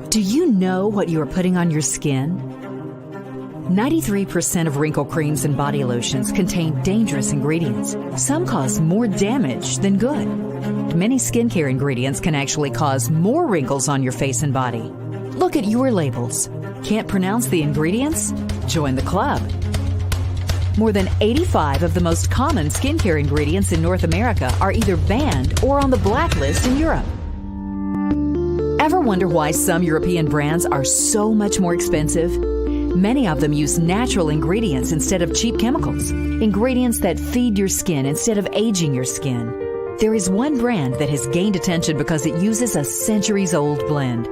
Do you know what you are putting on your skin? 93% of wrinkle creams and body lotions contain dangerous ingredients. Some cause more damage than good. Many skincare ingredients can actually cause more wrinkles on your face and body. Look at your labels. Can't pronounce the ingredients? Join the club. More than 85 of the most common skincare ingredients in North America are either banned or on the blacklist in Europe. Ever wonder why some European brands are so much more expensive? Many of them use natural ingredients instead of cheap chemicals. Ingredients that feed your skin instead of aging your skin. There is one brand that has gained attention because it uses a centuries-old blend.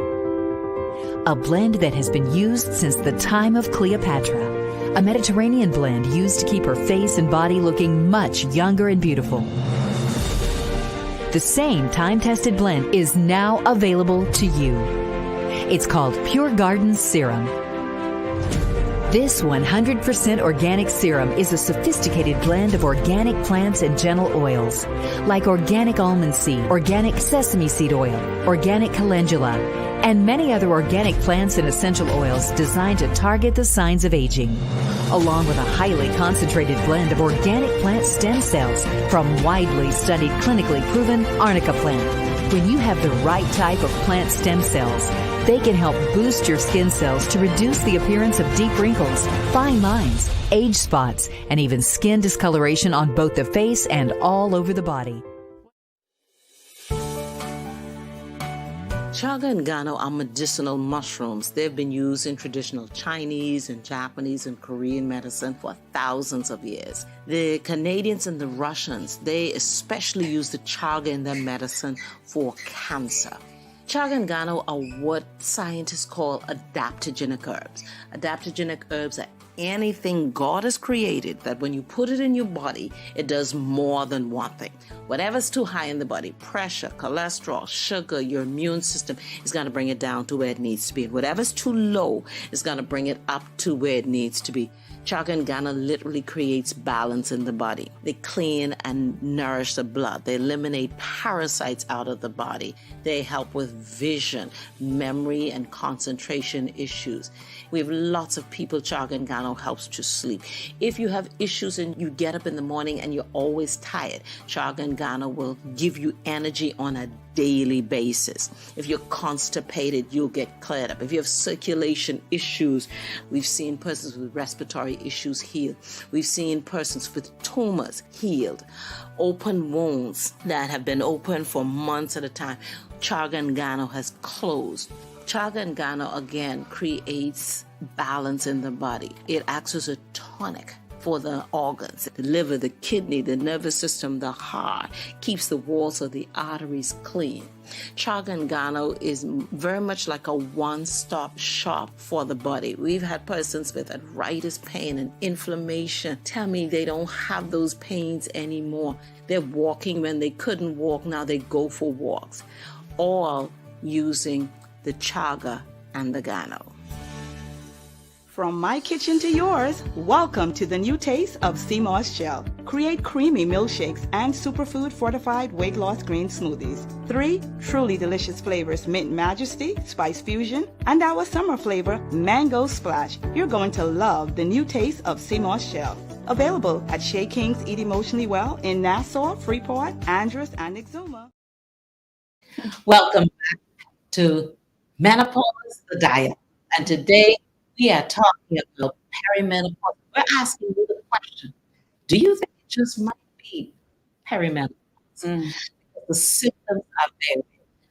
A blend that has been used since the time of Cleopatra. A Mediterranean blend used to keep her face and body looking much younger and beautiful. The same time-tested blend is now available to you. It's called Pure Garden Serum. This 100% organic serum is a sophisticated blend of organic plants and gentle oils, like organic almond seed, organic sesame seed oil, organic calendula, and many other organic plants and essential oils designed to target the signs of aging, along with a highly concentrated blend of organic plant stem cells from widely studied, clinically proven arnica plant. When you have the right type of plant stem cells, they can help boost your skin cells to reduce the appearance of deep wrinkles, fine lines, age spots, and even skin discoloration on both the face and all over the body. Chaga and Gano are medicinal mushrooms. They've been used in traditional Chinese and Japanese and Korean medicine for thousands of years. The Canadians and the Russians, they especially use the chaga in their medicine for cancer. Chaga and Gano are what scientists call adaptogenic herbs. Adaptogenic herbs are anything God has created that when you put it in your body, it does more than one thing. Whatever's too high in the body, pressure, cholesterol, sugar, your immune system is going to bring it down to where it needs to be. And whatever's too low is going to bring it up to where it needs to be. Chaga and Gano literally creates balance in the body. They clean and nourish the blood. They eliminate parasites out of the body. They help with vision, memory, and concentration issues. We have lots of people Chaga and Gano helps to sleep. If you have issues and you get up in the morning and you're always tired, Chaga and Gano will give you energy on a daily basis. If you're constipated, you'll get cleared up. If you have circulation issues, we've seen persons with respiratory issues healed. We've seen persons with tumors healed. Open wounds that have been open for months at a time, Chaga and Gano has closed. Chaga and Gano again creates balance in the body. It acts as a tonic for the organs, the liver, the kidney, the nervous system, the heart, keeps the walls of the arteries clean. Chaga and Gano is very much like a one-stop shop for the body. We've had persons with arthritis pain and inflammation tell me they don't have those pains anymore. They're walking when they couldn't walk, now they go for walks, all using the Chaga and the Gano. From my kitchen to yours, welcome to the new taste of sea moss shell. Create creamy milkshakes and superfood fortified weight loss green smoothies. 3 truly delicious flavors: Mint Majesty, Spice Fusion, and our summer flavor, Mango Splash. You're going to love the new taste of sea moss shell. Available at Shea King's Eat Emotionally Well in Nassau, Freeport, Andros, and Exuma. Welcome back to Menopause, the Diet. And today we are talking about perimenopause. We're asking you the question, do you think it just might be perimenopause? The symptoms are varied.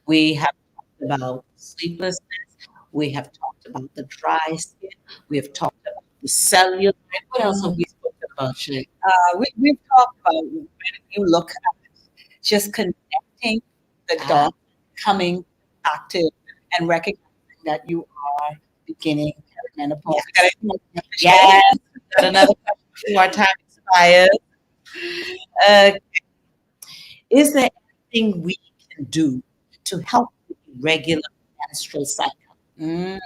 We have talked about sleeplessness. We have talked about the dry skin. We have talked about the cellulite. What else have we spoken about, Shay? We've talked about when you look at just connecting the dots, coming active, and recognizing that you are beginning perimenopause. Yes. Got another question before our time expires. Is there anything we can do to help with irregular menstrual cycle? A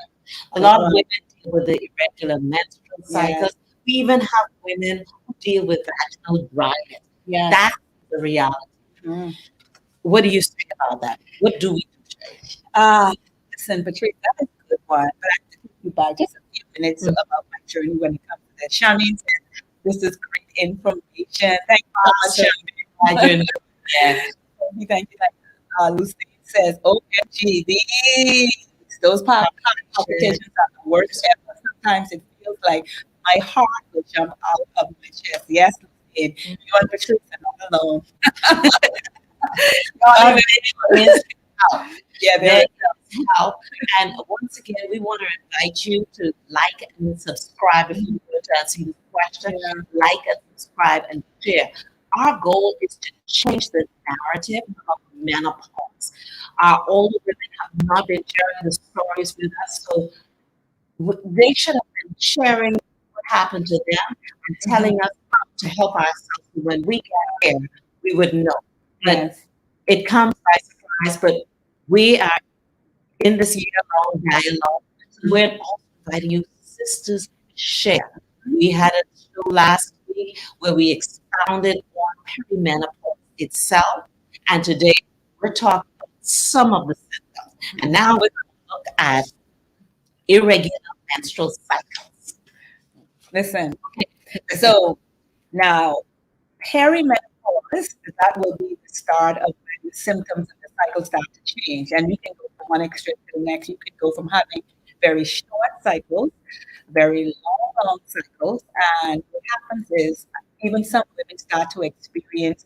lot of women deal with the irregular menstrual cycles. We even have women who deal with vaginal dryness. That's the reality. What do you think about that? What do we do, Shay? Listen, Patrice, that is a good one. But I have to take you back just a few minutes about my journey when it comes to that. Charmaine says, this is great information. Thank you so much, Charmaine. Thank you. Lucine says, OMG, those palpitations are the worst ever. Sometimes it feels like my heart will jump out of my chest. Yes, Lucine, you and Patricia are not alone. Yeah, there is help. And once again, we want to invite you to like and subscribe if you want to answer this question. Yeah. Like and subscribe and share. Our goal is to change the narrative of menopause. Our older women have not been sharing the stories with us, so they should have been sharing what happened to them and telling us how to help ourselves. When we get here, we would know. But it comes by surprise, but we are in this year-long dialogue. We're also inviting you, sisters, share. We had a show last week where we expounded on perimenopause itself, and today we're talking about some of the symptoms. And now we're going to look at irregular menstrual cycles. Listen, so now perimenopause, that will be the start of when the symptoms of the cycle start to change. And you can go from one extreme to the next. You can go from having very short cycles, very long cycles. And what happens is even some women start to experience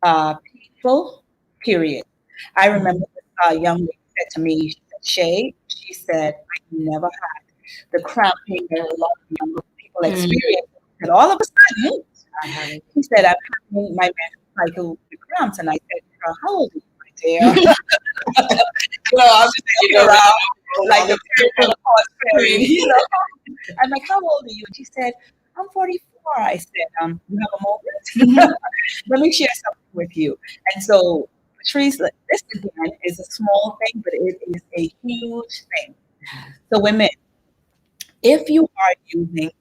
painful periods. I remember this young lady said to me, she said, I never had the cramping that a lot of young people experience. And all of a sudden, he said, I'm having my menstrual cycle with cramps. And I said, how old are you, my dear? I was just thinking around like the perimenopause period, I'm like, how old are you? And she said, I'm 44. I said, you have a moment? Let me share something with you. And so, Patrice, this again is a small thing, but it is a huge thing. So women, if you are using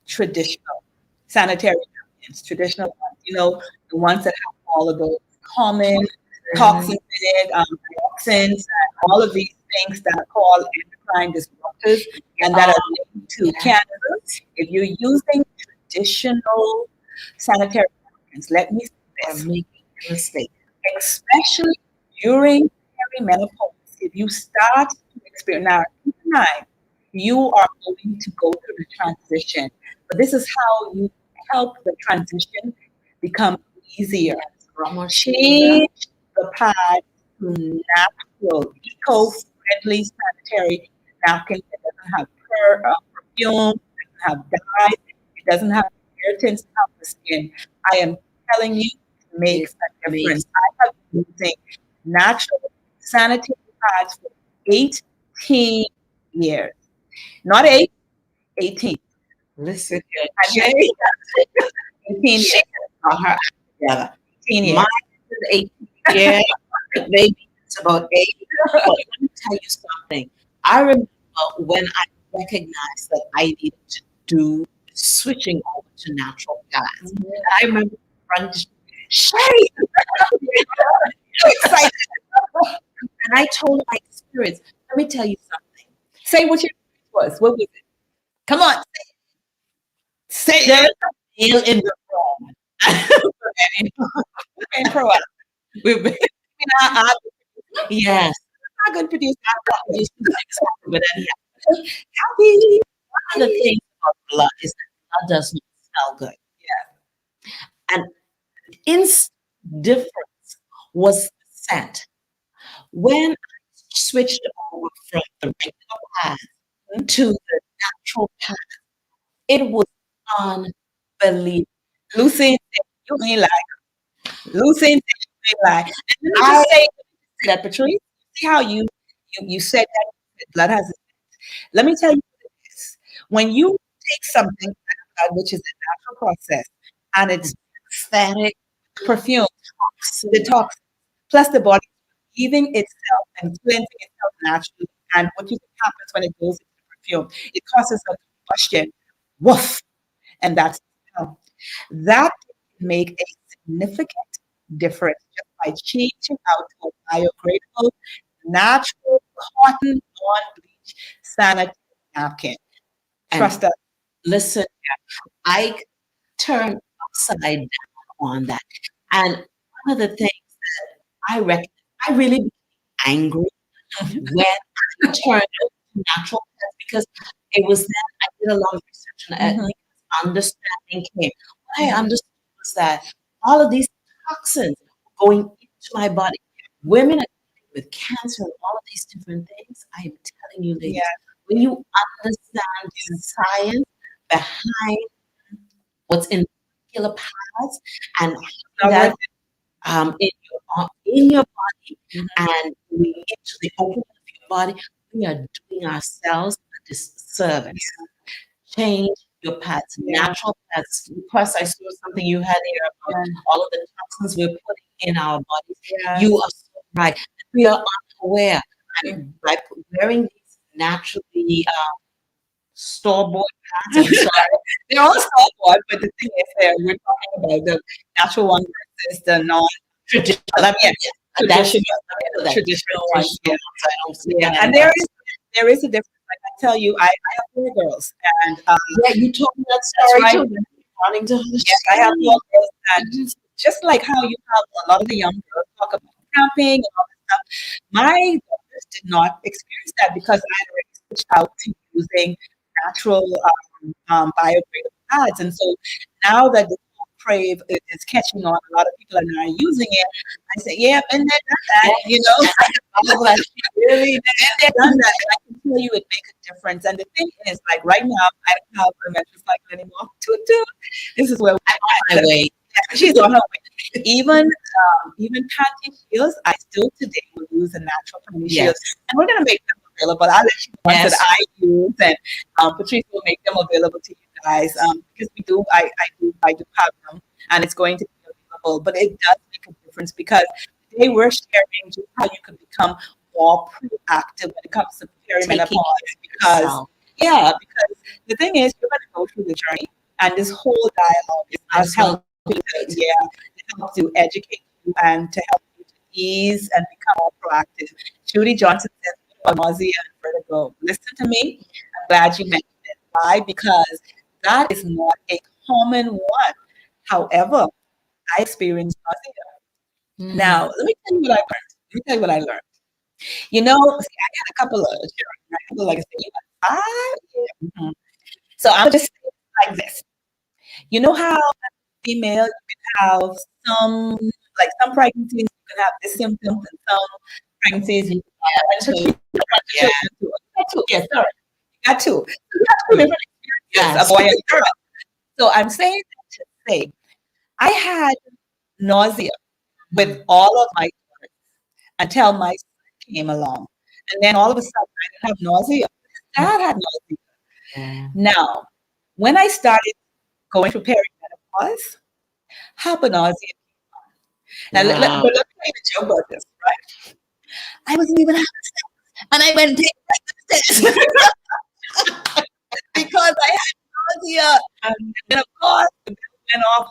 traditional sanitary napkins, traditional ones, the ones that have all of those common toxins in it, dioxins, and all of these things that are called endocrine disruptors and that are linked to cannabis. If you're using traditional sanitary napkins, let me say this, making a mistake, especially during perimenopause. If you start to experience, now keep in mind, you are going to go through the transition, but this is how you help the transition become easier. Change the pad to natural, eco-friendly sanitary napkin that doesn't have perfume, doesn't have dyes, it doesn't have irritants on the skin. I am telling you, it makes a difference. I have been using natural sanitary pads for 18 years. Not 8, 18. Listen, 18 years. Together. 18 years. Mine is 18 years. Maybe it's about 8. But let me tell you something. I remember when I recognized that I needed to do switching over to natural pads. I remember running to Shay, so excited. And I told my experience. Let me tell you something. Say what your experience was. What was it? Come on. Say it. There's a deal in the room. We've been proactive. We've been. Yes. I'm not going to produce. But anyhow, one of the things about blood is that blood does not smell good. Yeah. And its difference was the scent. When I switched over from the regular pad to the natural pad, it was unbelievable. Lucine said, you ain't like. Lucine said, you ain't like. And let me just say that, Patrice, see how you said that blood has a scent. Let me tell you this. When you take something, which is a natural process, and it's static perfume, the toxins, plus the body healing itself and cleansing itself naturally. And what you think happens when it goes into perfume? It causes a combustion. Woof. And that's that can make a significant difference just by changing out to a biodegradable, natural cotton non-bleach sanitary napkin. Trust us. listen, I turned upside down on that. And one of the things I reckon, I really became angry when I turned to natural pets because it was then I did a lot of research and understanding came. What I understood was that all of these toxins were going into my body. Women are dealing with cancer and all of these different things. I am telling you, ladies, when you understand the science behind what's in particular paths and how that in your body and we get to the opening of your body, we are doing ourselves a disservice. Change your paths, natural paths. Plus, I saw something you had here about all of the toxins we're putting in our bodies. You are so right. We are unaware. And by wearing these naturally store-bought pads, I'm sorry, They're all store-bought, but the thing is, we're talking about the natural one versus the non-traditional. Traditional ones. And there is a difference. Like I tell you, I have 4 girls, and you told me that story right. too. Running to Yes, I have 4 girls, and just like how you have a lot of the young girls talk about camping and all that stuff, my daughters did not experience that because I had already switched out to using natural biodegradable pads, and so now that the crave is catching on, a lot of people are now using it. I say, yeah, been there, done that. You know, really been there, done that. And I can tell you, it makes a difference. And the thing is, like right now, I don't have a menstrual cycle anymore. This is where I'm on my way. She's on her way. Even panty shields, I still today will use a natural panty shields, and we're gonna make them available. I'll let you know ones that I use, and Patrice will make them available to you guys because I do have them, and it's going to be available. But it does make a difference because today we're sharing just how you can become more proactive when it comes to perimenopause. Because the thing is, you're going to go through the journey, and this whole dialogue is us helping. To help to educate you and to help you to ease and become more proactive. Judy Johnson says, nausea and vertigo. Listen to me. I'm glad you mentioned it. Why? Because that is not a common one. However, I experienced nausea. Now, let me tell you what I learned. You know, see, I got a couple of children, right? People like I say, you got 5? Yeah. So I'm just saying like this. You know how female, you can have some pregnancies, you can have the symptoms, and some pregnancies, you can have two. Yes, sorry. You got 2. You got 2 different experiences, a boy and a girl. So I'm saying that to say, I had nausea with all of my daughters until my son came along. And then all of a sudden, I didn't have nausea. Dad had nausea. Yeah. Now, when I started going through perimenopause, hypernausea. Now, but let me tell you the joke about this, right? I wasn't even having sex, and I went and take sex because I had nausea, and of course, it went off.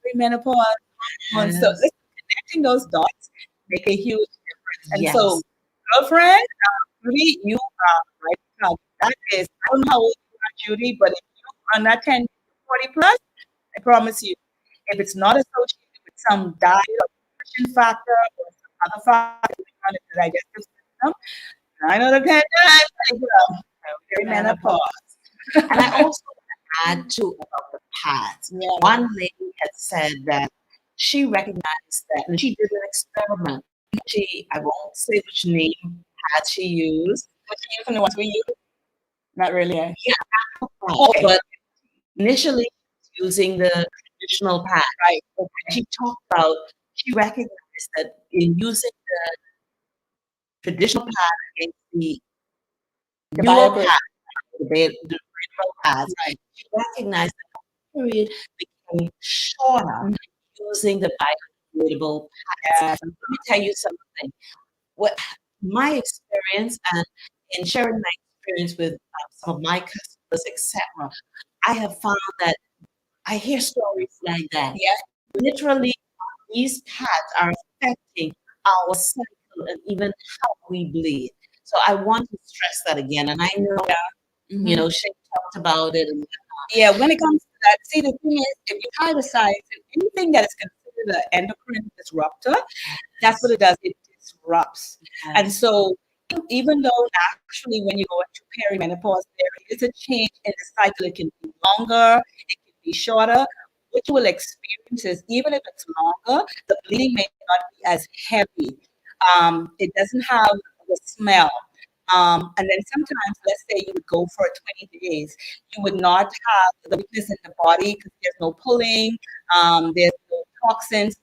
Perimenopause. So, connecting those dots make a huge difference. And so, girlfriend, Judy, you are right now. That is, I don't know how old you are, Judy, but if you're on that 10, 40 plus, I promise you, if it's not associated with some diet or nutrition factor or some other factor on the digestive system, 9 out of 10 times, perimenopause. And I also add to about the pads. One lady had said that she recognized that, and she did an experiment. I won't say which name pad she used. Was she using the ones we use? Not really. Yeah, but initially using the traditional pad. Right. Okay. She recognized that in using the traditional pad against the newer pad, the regular pads, she recognized that the period became shorter using the biodegradable pads. Let me tell you something. What my experience and in sharing my experience with some of my customers, etc., I have found that I hear stories like that. Yes. Literally, these pads are affecting our cycle and even how we bleed. So I want to stress that again. And I know You know, she talked about it. And Yeah, when it comes to that, see, the thing is, if you try to size anything that is considered an endocrine disruptor, that's what it does. It disrupts. And so, even though naturally when you go into perimenopause, there is a change in the cycle. It can be longer, it can be shorter. What you will experience is, even if it's longer, the bleeding may not be as heavy. It doesn't have the smell. And then sometimes, let's say you would go for 20 days, you would not have the weakness in the body because there's no pulling, there's no toxins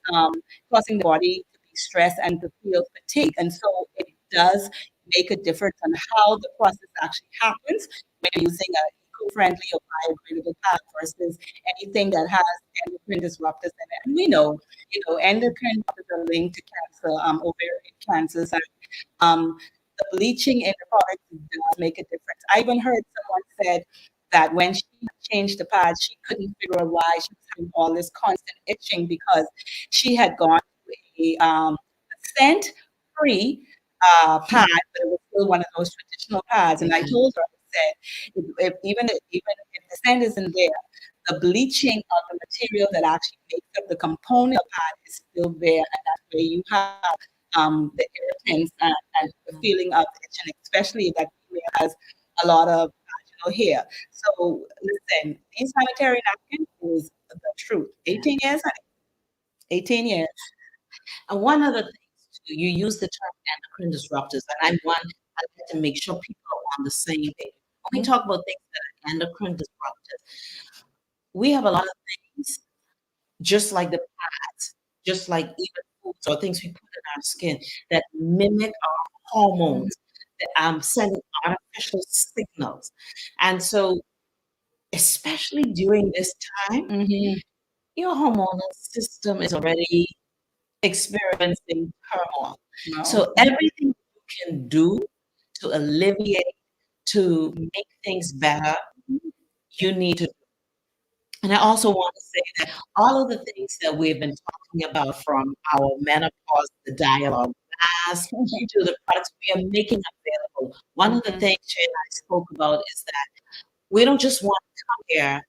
causing the body to be stressed and to feel fatigue. And so it does make a difference on how the process actually happens when you're using a eco-friendly or biodegradable pad versus anything that has endocrine disruptors in it. And we know, endocrine disruptors are linked to cancer, ovarian cancers, and the bleaching in the product does make a difference. I even heard someone said that when she changed the pad, she couldn't figure out why she was having all this constant itching because she had gone to a scent-free pad, but it was still one of those traditional pads. And I told her, I said, even if the scent isn't there, the bleaching of the material that actually makes up the component of the pad is still there, and that's where you have the irritants and the feeling of itching, especially if that female has a lot of vaginal hair. So listen, these sanitary napkins is the truth. 18 years, honey. 18 years. And one of the things too, you use the term endocrine disruptors, and I'd like to make sure people are on the same page. When we talk about things that are endocrine disruptors, we have a lot of things, just like the pads, just like even foods or things we put in our skin that mimic our hormones, that sending artificial signals. And so, especially during this time, your hormonal system is already experiencing turmoil. No. So everything you can do to alleviate, to make things better, you need to do. And I also want to say that all of the things that we've been talking about, from our menopause, the dialogue mask, to the products we are making available. One of the things Shay and I spoke about is that we don't just want to come here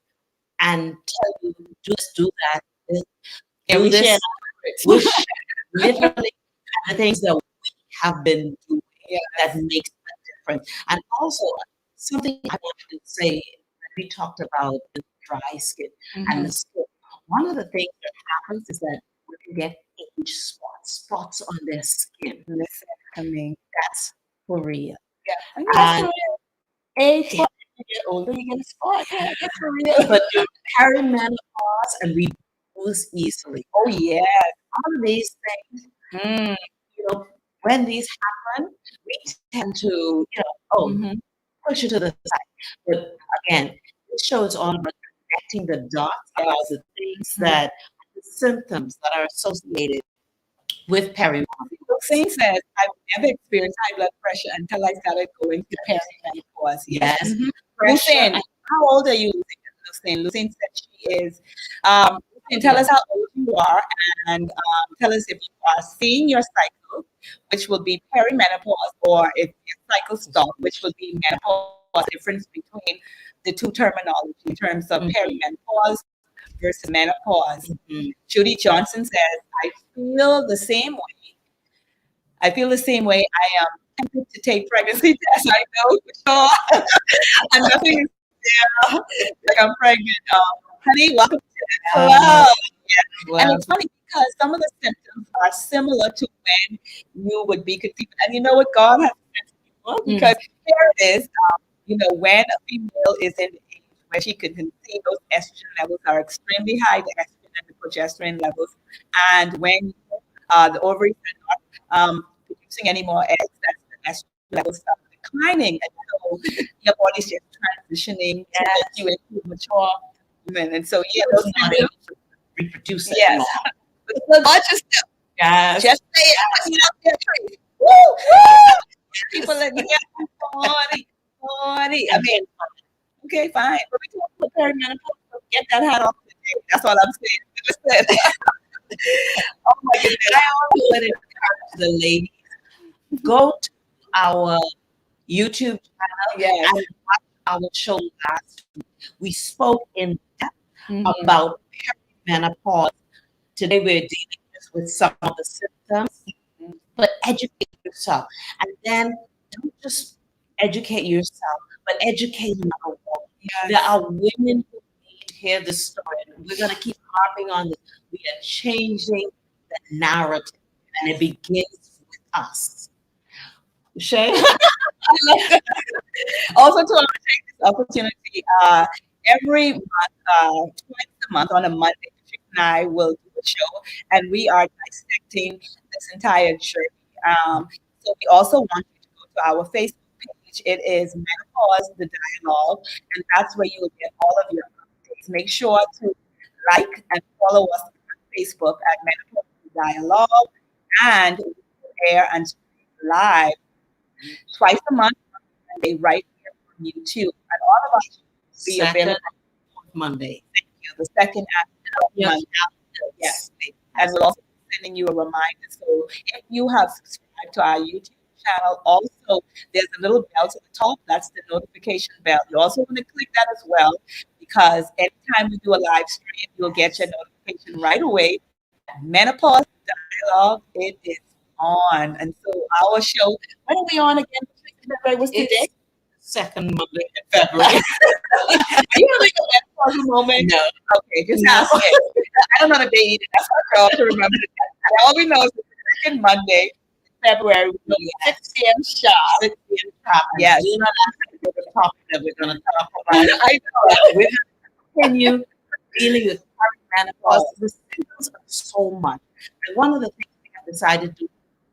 and tell you, do this, do that, And do we this. share We share literally the things that we have been doing that makes a difference. And also, something I wanted to say that we talked about the dry skin and the skin. One of the things that happens is that women get age spots on their skin. Listen to me. That's for real. Yeah. And Age, you get older, you get a spot. Yeah, that's for real. but during perimenopause, and we lose easily. Oh, yeah. All of these things, when these happen, we tend to, push it to the side. But again, this show is all about connecting the dots about the things the symptoms that are associated with perimenopause. Lucy says, I've never experienced high blood pressure until I started going to perimenopause. Yes. Lucine, how old are you, Lucine? Lucine said she is. Lucine, tell us how old you are, and tell us if you are seeing your cycle, which will be perimenopause, or if your cycle stopped, which will be menopause. Difference between the two terminology in terms of perimenopause versus menopause. Judy Johnson says, I feel the same way. I I am tempted to take pregnancy tests. I know for sure. And nothing is there. Like I'm pregnant. Honey, welcome to the club. Yeah. Wow. And it's funny because some of the symptoms are similar to when you would be conceived. And you know what? God has sent people, because here it is. When a female is in the age where she can conceive, those estrogen levels are extremely high, the estrogen and the progesterone levels. And when the ovaries are not producing any more eggs, that's the estrogen levels start declining. And so your body's just transitioning to make you into a mature woman. And so, those not able to reproduce yes. But still God just Yes. say it. Put it out there, Trace. Woo! Woo! People like, funny. I mean, okay, fine. But we talk about perimenopause, so get that hat off today. That's all I'm saying. Listen. Oh my goodness. I always let it encourage the ladies, go to our YouTube channel and watch our show last week, we spoke in depth Mhm. about perimenopause. Today we're dealing just with some of the symptoms, but educate yourself. And then don't just educate yourself, but educate another woman. Yes. There are women who need to hear this story. And we're going to keep harping on this. We are changing the narrative, and it begins with us. Shay? Also, to take this opportunity, every month, twice a month on a Monday, Patrick and I will do a show, and we are dissecting this entire journey. So we also want you to go to our Facebook page. It is Menopause the Dialogue, and that's where you will get all of your updates. Make sure to like and follow us on Facebook at Menopause the Dialogue, and we will air and stream live twice a month, Monday, right here on YouTube. And all of us will be Second available. Monday. Thank you. The second after Yes. Monday. Yes. And we'll also be sending you a reminder. So if you have subscribed to our YouTube channel, also there's a little bell to the top. That's the notification bell. You also want to click that as well, because anytime we do a live stream, you'll get your notification right away. Menopause Dialogue, it is on. And so our show, when are we on again? What's the It's date? second Monday in February. Are you having a menopause moment? No. Okay, just No. ask it. I don't know the date. That's our job to remember the date. All we know is the second Monday in February. We know 6 p.m. sharp. 6 p.m. sharp. Yes. Do not ask me for the topic that we're going to talk about. I know. We're going to continue dealing with perimenopause. The symptoms are so much. And one of the things we have decided to do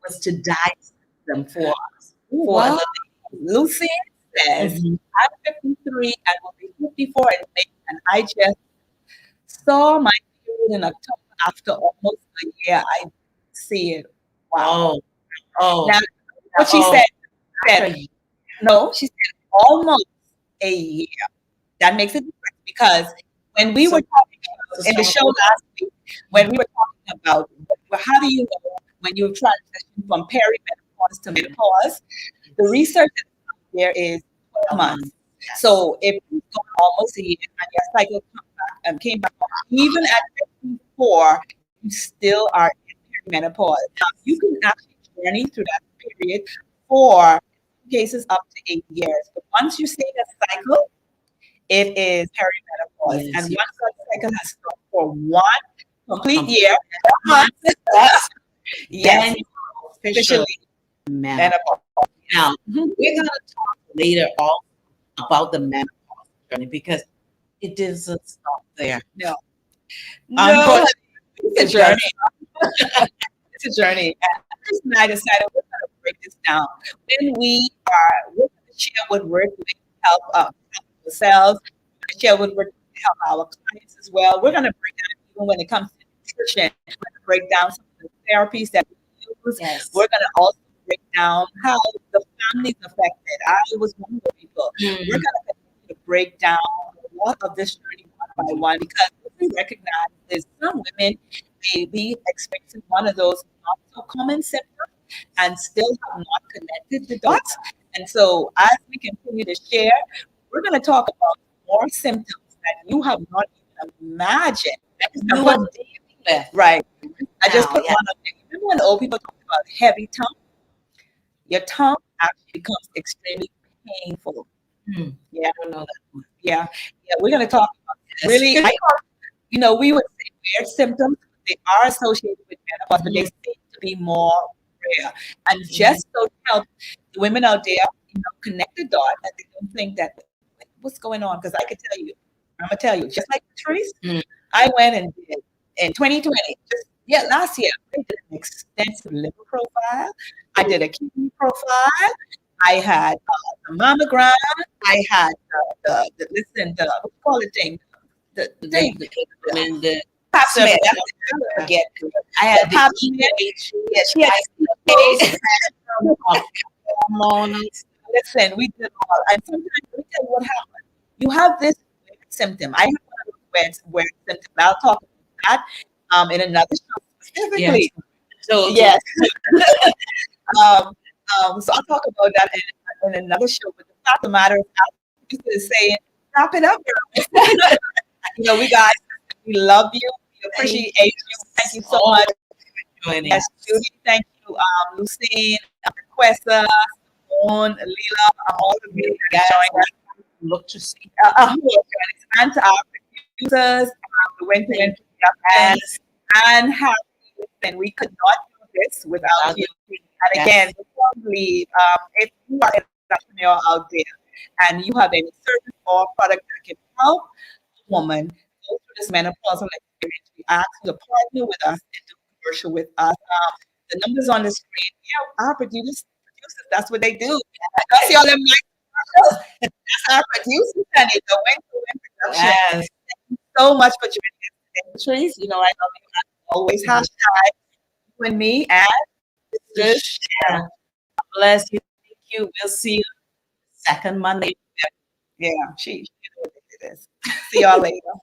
was to dissect them for us. Wow. Lucy says, Mhm. I'm 53 and will be 54 in May, and I just saw my period in October after almost a year. I see it. Wow. Oh. Now, what she said, no, she said almost a year. That makes a difference, because when we were talking in the show last week, when we were talking about, well, how do you know when you transition from perimenopause to menopause, the research that's out there is 12 months. So if you've gone almost a year and your cycle came back, even at 54, you still are in perimenopause. Now, you can actually journey through that period for cases up to 8 years. But once you see that cycle, it is perimenopause. Yes, And yes. once that cycle has stopped for one complete year, 12 months, yes, Then officially menopause. menopause. Now, we're going to talk later on about the menopause journey, because it doesn't stop there. No. Unfortunately, It's a journey. It's a journey. And Chris and I decided we're going to break this down. We're going to share what works to help ourselves, share what works to help our clients as well. We're going to break down, even when it comes to nutrition, we're going to break down some of the therapies that we use. Yes. We're going to also break down how the family's affected. I was one of the people. We're going to continue to break down a lot of this journey one by one, because what we recognize is some women may be experiencing one of those not so common symptoms and still have not connected the dots. And so as we continue to share, we're going to talk about more symptoms that you have not even imagined. You are dealing with. Right. I just Now, put one up there. Remember when old people talk about heavy tongue? Your tongue actually becomes extremely painful. Yeah. I don't know that one. Yeah. We're going to talk about Yes. really, we would say weird symptoms. They are associated with menopause, but they seem to be more rare. And just so to help the women out there, connect the dot, and they don't think that, what's going on? Because I'm going to tell you, just like Patrice, I went and did in 2020, last year, I did an extensive liver profile. I did a kidney profile. I had the mammogram. I had the what do you call it thing? The thing. The Pap smear. That's what I forget. I had Pap the smear. EH. Yeah, she had hormonal. Listen, we did all. And sometimes, let me tell you what happened. You have this weird symptom. I have one of those weird symptoms. I'll talk about that in another show specifically. Yes. So Yes. So I'll talk about that in another show. But the fact of the matter is, as used to say, wrap it up, girl. We love you. We appreciate you. Thank you so much. Joining Yes, Judy, thank you. Lucine, Quessa, Simone, Leela, all of you that joined us. Look to see. And to our producers, the Went Productions, and Harry. Listen, we could not do this without you. And again, before we leave, if you are an entrepreneur out there and you have any service or product that can help a woman go through this menopausal experience, we ask you to partner with us and do commercial with us. The numbers on the screen, our producers, that's what they do. That's all them that's our producers, and it's a win-to-win production. Yes. Thank you so much for joining us today, Patrice. I love you as always. Hashtag you and me and Just share. Bless you. Thank you. We'll see you second Monday. Yeah, she knows what it is. See y'all later.